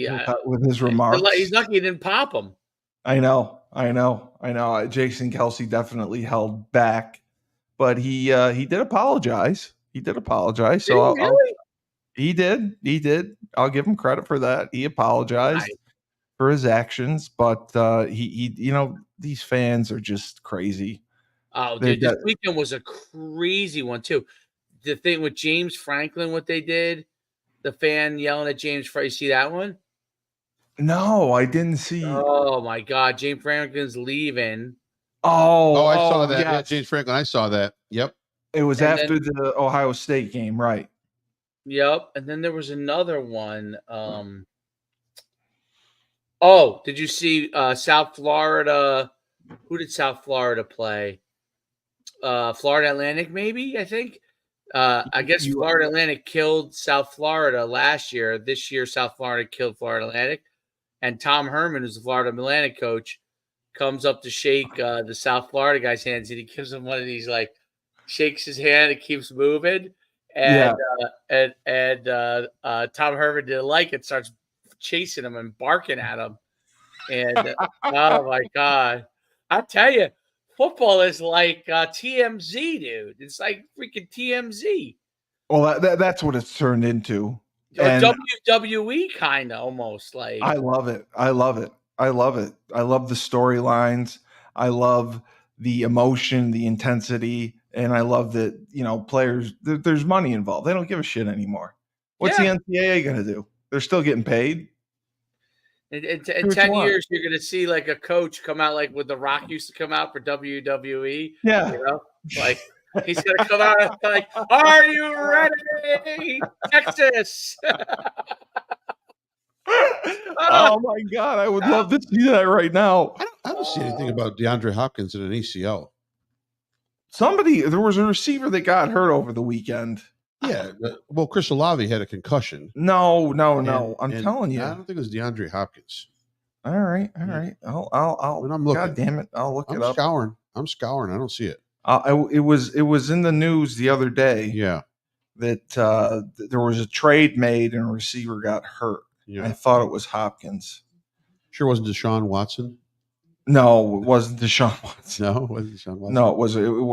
With his remarks. He's lucky he didn't pop him. I know. Jason Kelsey definitely held back, but he did apologize. So he did. I'll give him credit for that. He apologized for his actions, but these fans are just crazy. Oh, dude, this weekend was a crazy one too. The thing with James Franklin, what they did, the fan yelling at James Franklin. You see that one? No, I didn't see. Oh my God, James Franklin's leaving. Oh, I saw that. Yes. Yeah, James Franklin. I saw that. Yep. It was after the Ohio State game, right? Yep. And then there was another one. Did you see South Florida? Who did South Florida play? Florida Atlantic, maybe, I think. I guess Florida Atlantic killed South Florida last year. This year, South Florida killed Florida Atlantic. And Tom Herman, who's the Florida Atlantic coach, comes up to shake the South Florida guy's hands, and he gives him one of these, shakes his hand, it keeps moving. And Tom Herman didn't like it, starts chasing him and barking at him. And oh my God, I tell you, football is like TMZ, dude. It's like freaking TMZ. Well, that's what it's turned into. And WWE kind of almost like. I love it. I love the storylines. I love the emotion, the intensity, and I love that players. There's money involved. They don't give a shit anymore. What's the NCAA going to do? They're still getting paid. In 10 years, you're going to see like a coach come out like when The Rock used to come out for WWE. Yeah. He's going to come out and like, are you ready, Texas? Oh, my God. I would love to see that right now. I don't see anything about DeAndre Hopkins in an ACL. There was a receiver that got hurt over the weekend. Yeah. Well, Chris Olave had a concussion. No. I'm telling you. I don't think it was DeAndre Hopkins. All right. I'll when I'm looking. God damn it. I'll look it up. I'm scouring. I don't see it. It was in the news the other day. Yeah. That there was a trade made and a receiver got hurt. Yeah. I thought it was Hopkins. Sure wasn't Deshaun Watson? No, it wasn't Deshaun Watson. No, it wasn't Deshaun Watson. No,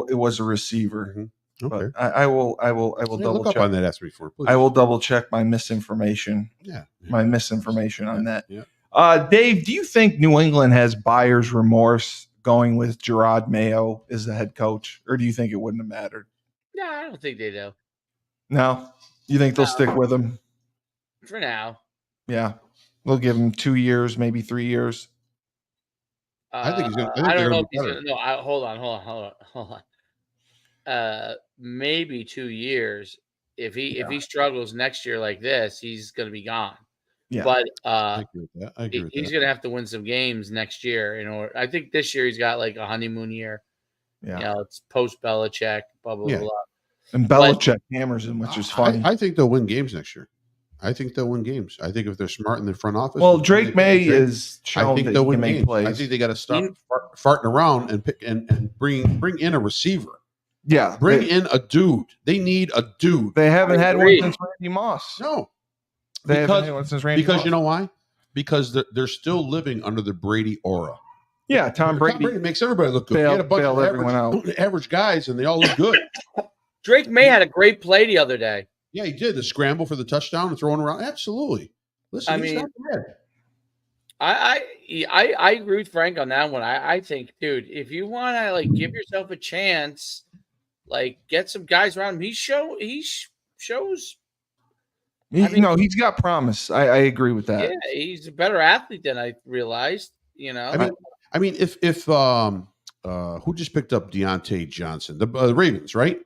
it was a receiver. Mm-hmm. Okay. But I will double check on that after before. Please. I will double check my misinformation. Yeah. My misinformation on that. Yeah. Dave, do you think New England has buyer's remorse going with Gerard Mayo as the head coach, or do you think it wouldn't have mattered? No, I don't think they do. No? You think they'll stick with him? For now. Yeah. They'll give him 2 years, maybe 3 years. I think he's going to. I don't know if he's going to. No, hold on. Maybe 2 years. If he struggles next year like this, he's going to be gone. Yeah. But I agree with that. I agree with he's that. going to have to win some games next year. I think this year he's got like a honeymoon year. Yeah. It's post Belichick, blah blah Yeah. blah. And Belichick hammers him, which is funny. I think they'll win games next year. I think they'll win games. I think if they're smart in the front office. Well, and Drake they May trade, is I shown think that they'll he win can make games. plays. I think they got to stop farting around and bring in a receiver. Yeah. Bring in a dude. They need a dude. They haven't had one agree. since Randy Moss. No. They haven't had one since Randy Moss. Because you know why? Because they're still living under the Brady aura. Yeah, Tom Brady makes everybody look good. He had a bunch of average guys, and they all look good. Drake May had a great play the other day. Yeah, he did. The scramble for the touchdown and throwing around. Absolutely. Listen, he's not bad. I agree with Frank on that one. I think, dude, if you want to like give yourself a chance, like get some guys around him. He shows. He's got promise. I agree with that. Yeah, he's a better athlete than I realized. I mean, if who just picked up Deontay Johnson? The Ravens, right?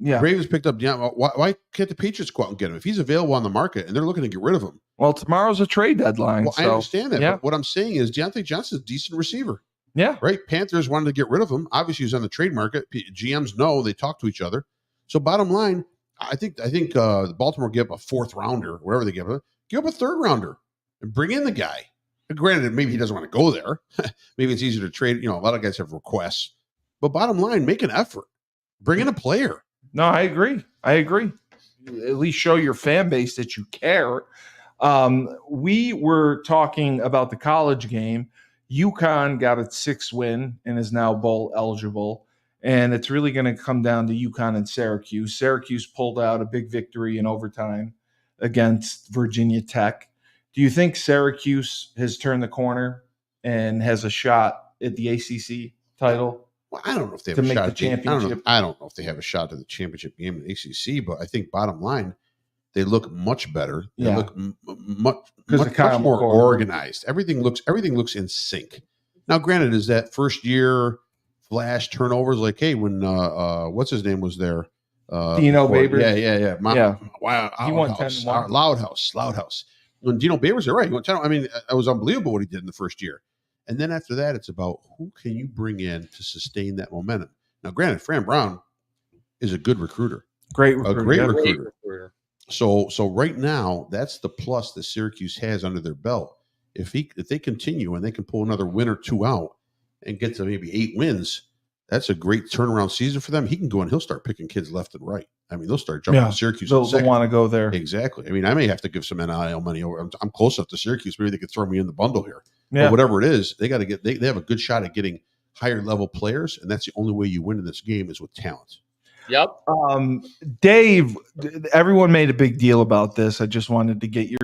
Yeah. The Ravens picked up Deion. Why can't the Patriots go out and get him? If he's available on the market and they're looking to get rid of him. Well, tomorrow's a trade deadline. Well, I understand that. Yeah. But what I'm saying is Deontay Johnson's a decent receiver. Yeah. Right? Panthers wanted to get rid of him. Obviously, he's on the trade market. GMs know. They talk to each other. So bottom line, I think Baltimore give up a fourth rounder, whatever they give up a third rounder and bring in the guy. Granted, maybe he doesn't want to go there. Maybe it's easier to trade. A lot of guys have requests. But bottom line, make an effort. Bring in a player. No, I agree. At least show your fan base that you care. We were talking about the college game. UConn got its 6th win and is now bowl eligible. And it's really going to come down to UConn and Syracuse. Syracuse pulled out a big victory in overtime against Virginia Tech. Do you think Syracuse has turned the corner and has a shot at the ACC title? Well, I don't know if they have a shot at the championship. I don't know if they have a shot at the championship game in the ACC, but I think bottom line, they look much better. They look much more organized. Everything looks in sync. Now, granted, is that first year flash turnovers like, hey, when what's his name was there? Dino Babers. Yeah. Wow. He won 10-1. Loudhouse. When Dino Babers, you're right. He won 10. I mean, it was unbelievable what he did in the first year. And then after that, it's about who can you bring in to sustain that momentum. Now, granted, Fran Brown is a good recruiter. Great recruiter. So right now, that's the plus that Syracuse has under their belt. If they continue and they can pull another win or two out and get to maybe 8 wins, that's a great turnaround season for them. He can go and he'll start picking kids left and right. I mean, they'll start jumping to Syracuse. They'll want to go there. Exactly. I mean, I may have to give some NIL money over. I'm close enough to Syracuse. Maybe they could throw me in the bundle here. Yeah. But whatever it is, they got to get. They have a good shot at getting higher level players, and that's the only way you win in this game is with talent. Yep. Dave, everyone made a big deal about this. I just wanted to get your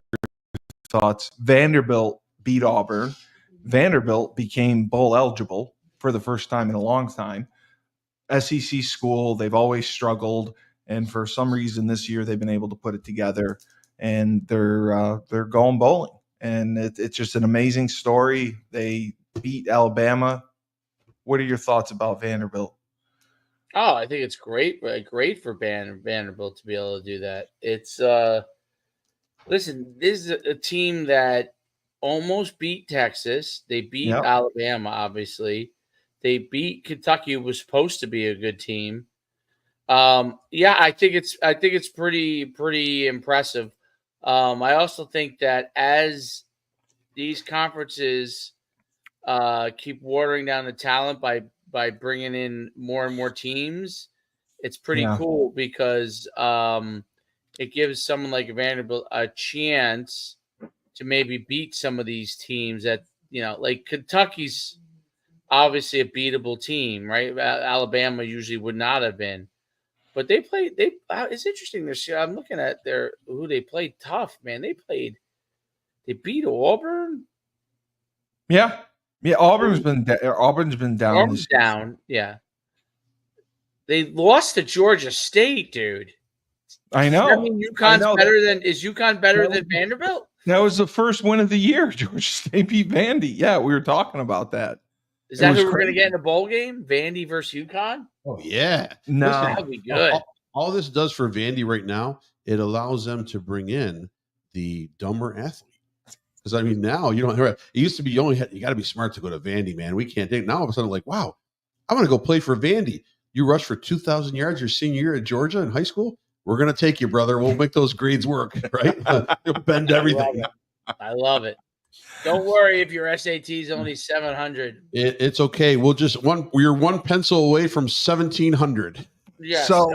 thoughts. Vanderbilt beat Auburn. Vanderbilt became bowl eligible for the first time in a long time. SEC school, they've always struggled, and for some reason this year they've been able to put it together, and they're going bowling. And it's just an amazing story. They beat Alabama. What are your thoughts about Vanderbilt? Oh, I think it's great for Vanderbilt to be able to do that. It's listen, this is a team that almost beat Texas. They beat Alabama, obviously. They beat Kentucky, who was supposed to be a good team. I think it's pretty impressive. I also think that as these conferences keep watering down the talent by bringing in more and more teams, it's pretty cool because it gives someone like Vanderbilt a chance to maybe beat some of these teams that, like Kentucky's obviously a beatable team, right? Alabama usually would not have been. But it's interesting this year. I'm looking at who they played tough, man. They beat Auburn. Yeah. Auburn's been down. Auburn's down. Yeah. They lost to Georgia State, dude. I know. I mean, is UConn better than Vanderbilt? That was the first win of the year. Georgia State beat Vandy. Yeah, we were talking about that. Is that who we're going to get in the bowl game? Vandy versus UConn? Oh, yeah. No. That would be good. All this does for Vandy right now, it allows them to bring in the dumber athlete. Because I mean, now you don't. It used to be you got to be smart to go to Vandy, man. We can't take now. All of a sudden, like, wow, I want to go play for Vandy. You rushed for 2,000 yards your senior year at Georgia in high school. We're gonna take you, brother. We'll make those grades work, right? You'll bend everything. I love it. Don't worry if your SAT is only 700. It's okay. We're one pencil away from 1,700. Yes. So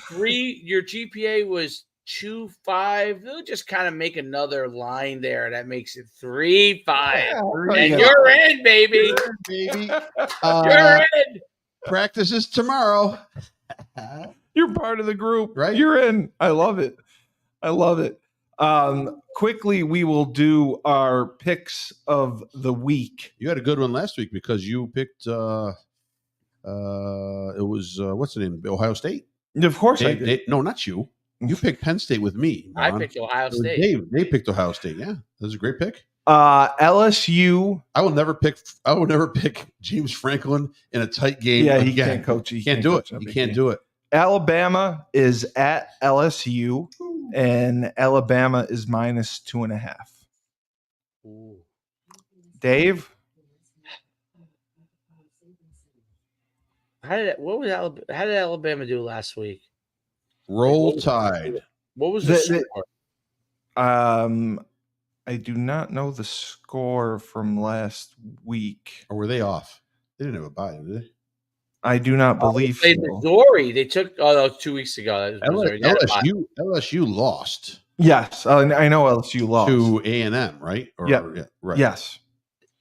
your GPA was 2.5. They'll just kind of make another line there. That makes it 3.5. And you're in, baby. Baby. You're in. Practice is tomorrow. You're part of the group, right? You're in. I love it. Quickly, we will do our picks of the week. You had a good one last week because you picked it was what's the name? Ohio State. Of course, I did. No, not you. You picked Penn State with me. I picked Ohio State. They picked Ohio State. Yeah, that was a great pick. LSU. I will never pick James Franklin in a tight game. Yeah, again. he can't coach. He can't do it. He can't do it. Alabama is at LSU, and Alabama is -2.5. Ooh. Dave, How did Alabama do last week? Roll Tide. What was the score? I do not know the score from last week. Or were they off? They didn't have a bye, did they? I do not believe They so. Missouri. They took that was 2 weeks ago. That was Missouri. LSU lost. Yes, I know LSU lost to A&M, right? Yeah, right. Yes.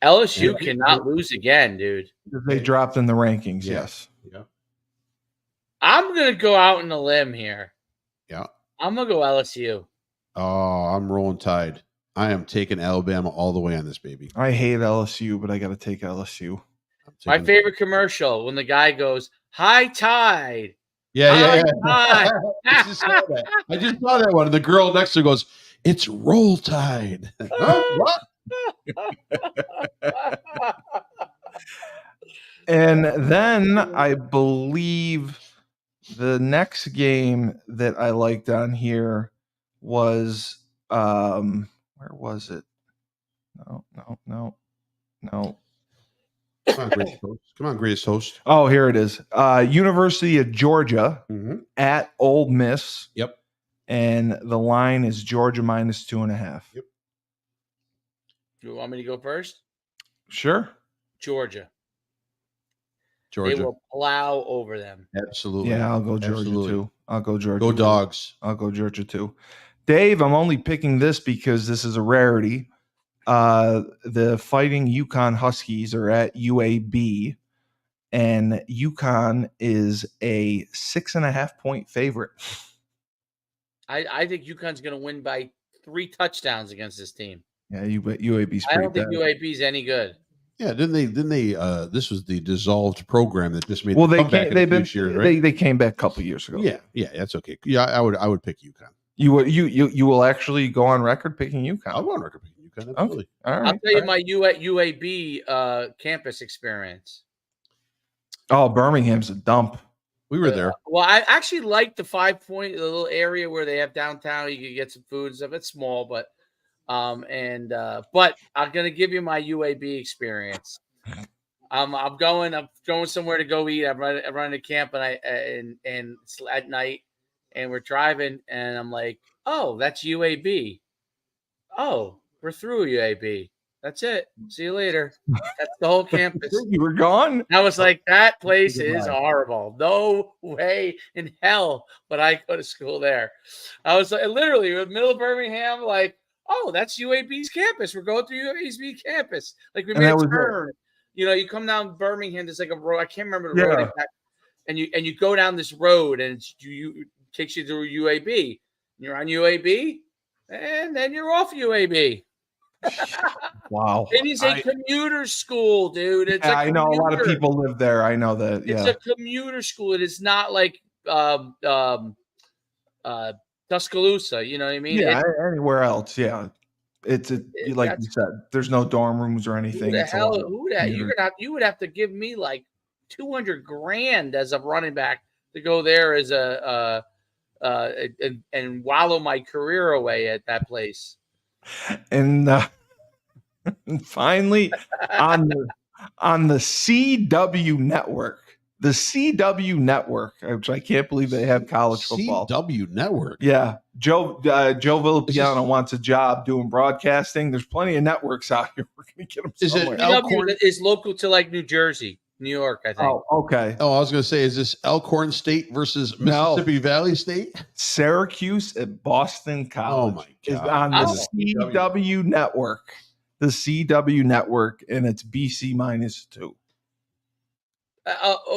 LSU cannot lose again, dude. They dropped in the rankings. Yeah. Yes. Yeah. I'm gonna go out on a limb here. Yeah. I'm gonna go LSU. Oh, I'm rolling Tide. I am taking Alabama all the way on this baby. I hate LSU, but I got to take LSU. My favorite commercial when the guy goes, "High tide." Yeah. Tide. I just saw that one. And the girl next to her goes, "It's Roll Tide." What? And then I believe the next game that I liked on here was where was it? No. Come on, greatest host. Oh, here it is. University of Georgia at Ole Miss. Yep. And the line is Georgia -2.5. Yep. You want me to go first? Sure. Georgia. They will plow over them. Absolutely. Yeah, I'll go Georgia too. I'll go Georgia. Go Dogs. I'll go Georgia too. Dave, I'm only picking this because this is a rarity. The Fighting UConn Huskies are at UAB, and UConn is a 6.5-point favorite. I think UConn's going to win by 3 touchdowns against this team. Yeah, UAB's. I don't think UAB's any good. Yeah, didn't they? This was the dissolved program that just made. Well, they came back a couple years ago. Yeah, that's okay. Yeah, I would pick UConn. You will actually go on record picking UConn. I'll go on record picking UConn. Absolutely. Okay. All right. I'll tell you my UAB campus experience. Oh, Birmingham's a dump. We were there. Well, I actually like the 5 Point, the little area where they have downtown. You can get some food and stuff. It's small, but but I'm gonna give you my UAB experience. I'm going somewhere to go eat. I'm running a camp and it's at night, and we're driving, and I'm like, oh, that's UAB. Oh, we're through UAB. That's it. See you later. That's the whole campus. You were gone? I was like, that place is horrible. No way in hell would I go to school there. I was like, literally in the middle of Birmingham, like, oh, that's UAB's campus. We're going through UAB's campus. Like we made a turn. You know, you come down Birmingham, there's like a road. I can't remember the road exactly. And you go down this road and it takes you through UAB. You're on UAB, and then you're off UAB. Wow. It is a commuter school, dude. I know a lot of people live there. I know that. Yeah. It's a commuter school. It is not like Tuscaloosa, you know what I mean? Yeah, anywhere else. Yeah. Like you said, there's no dorm rooms or anything. You would have to give me like $200,000 as a running back to go there as and wallow my career away at that place. And And finally, on the CW network, the CW network, which I can't believe they have college football. CW network. Yeah, Joe Villapiano wants a job doing broadcasting. There's plenty of networks out here. We're gonna get him somewhere. CW is local to like New Jersey, New York, I think. Oh, okay. Oh, I was going to say, is this Elkhorn State versus Mississippi Valley State? Syracuse at Boston College. Oh my is God. on the CW network. The CW network, and it's BC -2.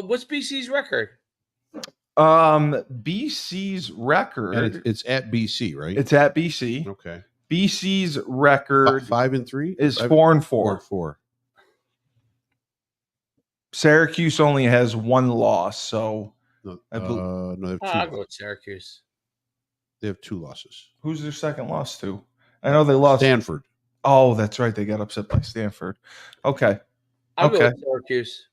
What's BC's record? BC's record. And it's at BC, right? It's at BC. Okay. BC's record 5-3 is 4-4. 4-4. Syracuse only has one loss, so No, I no, they have two. I'll go with Syracuse. They have 2 losses. who's their second loss to? I know they lost. Stanford. Oh, that's right. They got upset by Stanford. Okay. I'll go with Syracuse.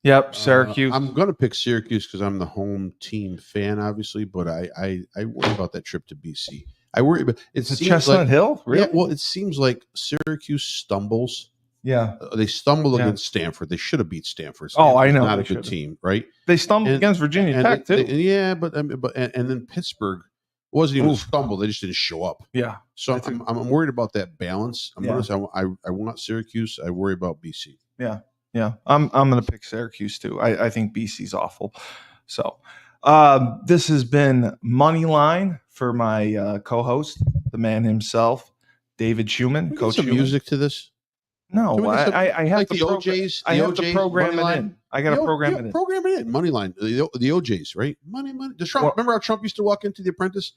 Yep, Syracuse. I'm going to pick Syracuse because I'm the home team fan, obviously, but I worry about that trip to BC. I worry about it's a Chestnut Hill? Really? Yeah, well, it seems like Syracuse stumbles. Yeah. They stumbled against Stanford. They should have beat Stanford. I know. Not a good team, right? They stumbled against Virginia Tech, too. But then Pittsburgh wasn't even a stumble. They just didn't show up. Yeah. So I'm worried about that balance. I want Syracuse. I worry about BC. Yeah. Yeah. I'm going to pick Syracuse, too. I think BC's awful. So this has been Moneyline for my co-host, the man himself, David Schuman. Coach some music to this? No, I have like to the OJs. I have to program it in. I got to program it in. Program it in. Moneyline. The OJs, right? Money. Remember how Trump used to walk into The Apprentice?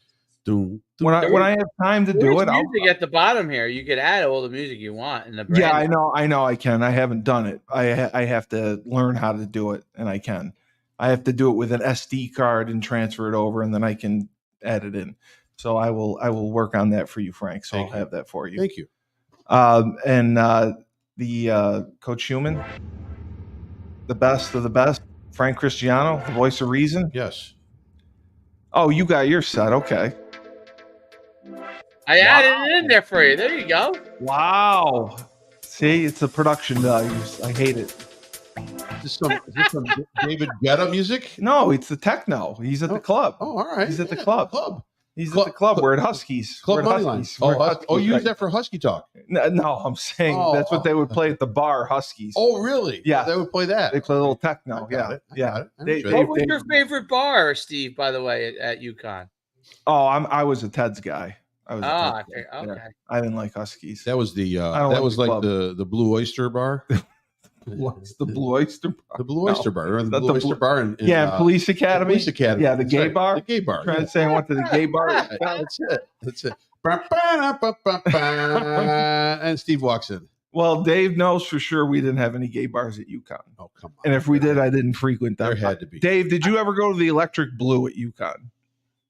When I have time to do it, music at the bottom here. You could add all the music you want in the brand. Yeah, I know I can. I haven't done it. I have to learn how to do it, and I can. I have to do it with an SD card and transfer it over, and then I can add it in. So I will work on that for you, Frank. So I'll have that for you. Thank you. And the Coach Schuman, the best of the best, Frank Cristiano, the voice of reason. Yes. Oh, you got your set. Okay. I added it in there for you. There you go. Wow. See, it's the production values. I hate it. Is this some David Guetta music? No, it's the techno. He's at the club. Oh, all right. He's at the club. He's at the club. We're at Huskies. Club Moneyline. Oh, you use that for Husky talk? No, I'm saying that's what they would play at the bar, Huskies. Oh, really? Yeah. They would play that. They play a little techno. Yeah. What was your favorite bar, Steve, by the way, at UConn? Oh, I was a Ted's guy. I was okay. I didn't like Huskies. That was the the Blue Oyster Bar. What's the Blue Oyster Bar? The Blue Oyster Bar. The Blue Oyster Bar in Police Academy. Police Academy. Yeah, the gay bar. The gay bar. Trying to say I went to the gay bar. That's it. And Steve walks in. Well, Dave knows for sure we didn't have any gay bars at UConn. Oh, come on. And if we did, I didn't frequent them. There had to be. Dave, did you ever go to the Electric Blue at UConn?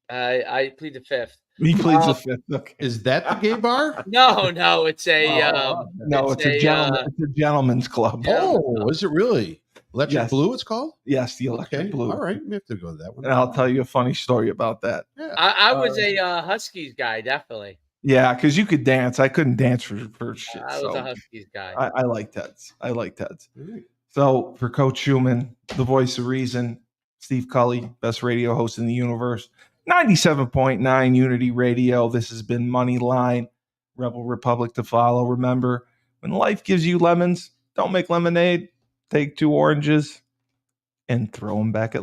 I plead the fifth. He pleads the fifth. Okay. Is that the gay bar? No, it's a it's a gentleman's club. Oh, is it really? Electric Blue, it's called? Yes, the Electric Blue. All right, we have to go to that one. And I'll tell you a funny story about that. Yeah. I was a Huskies guy, definitely. Yeah, because you could dance. I couldn't dance for shit. I was a Huskies guy. I like Ted's. Right. So for Coach Schuman, the voice of reason, Steve Cully, best radio host in the universe, 97.9 Unity Radio. This has been Moneyline, Rebel Republic to follow. Remember, when life gives you lemons, don't make lemonade. Take 2 oranges and throw them back at life.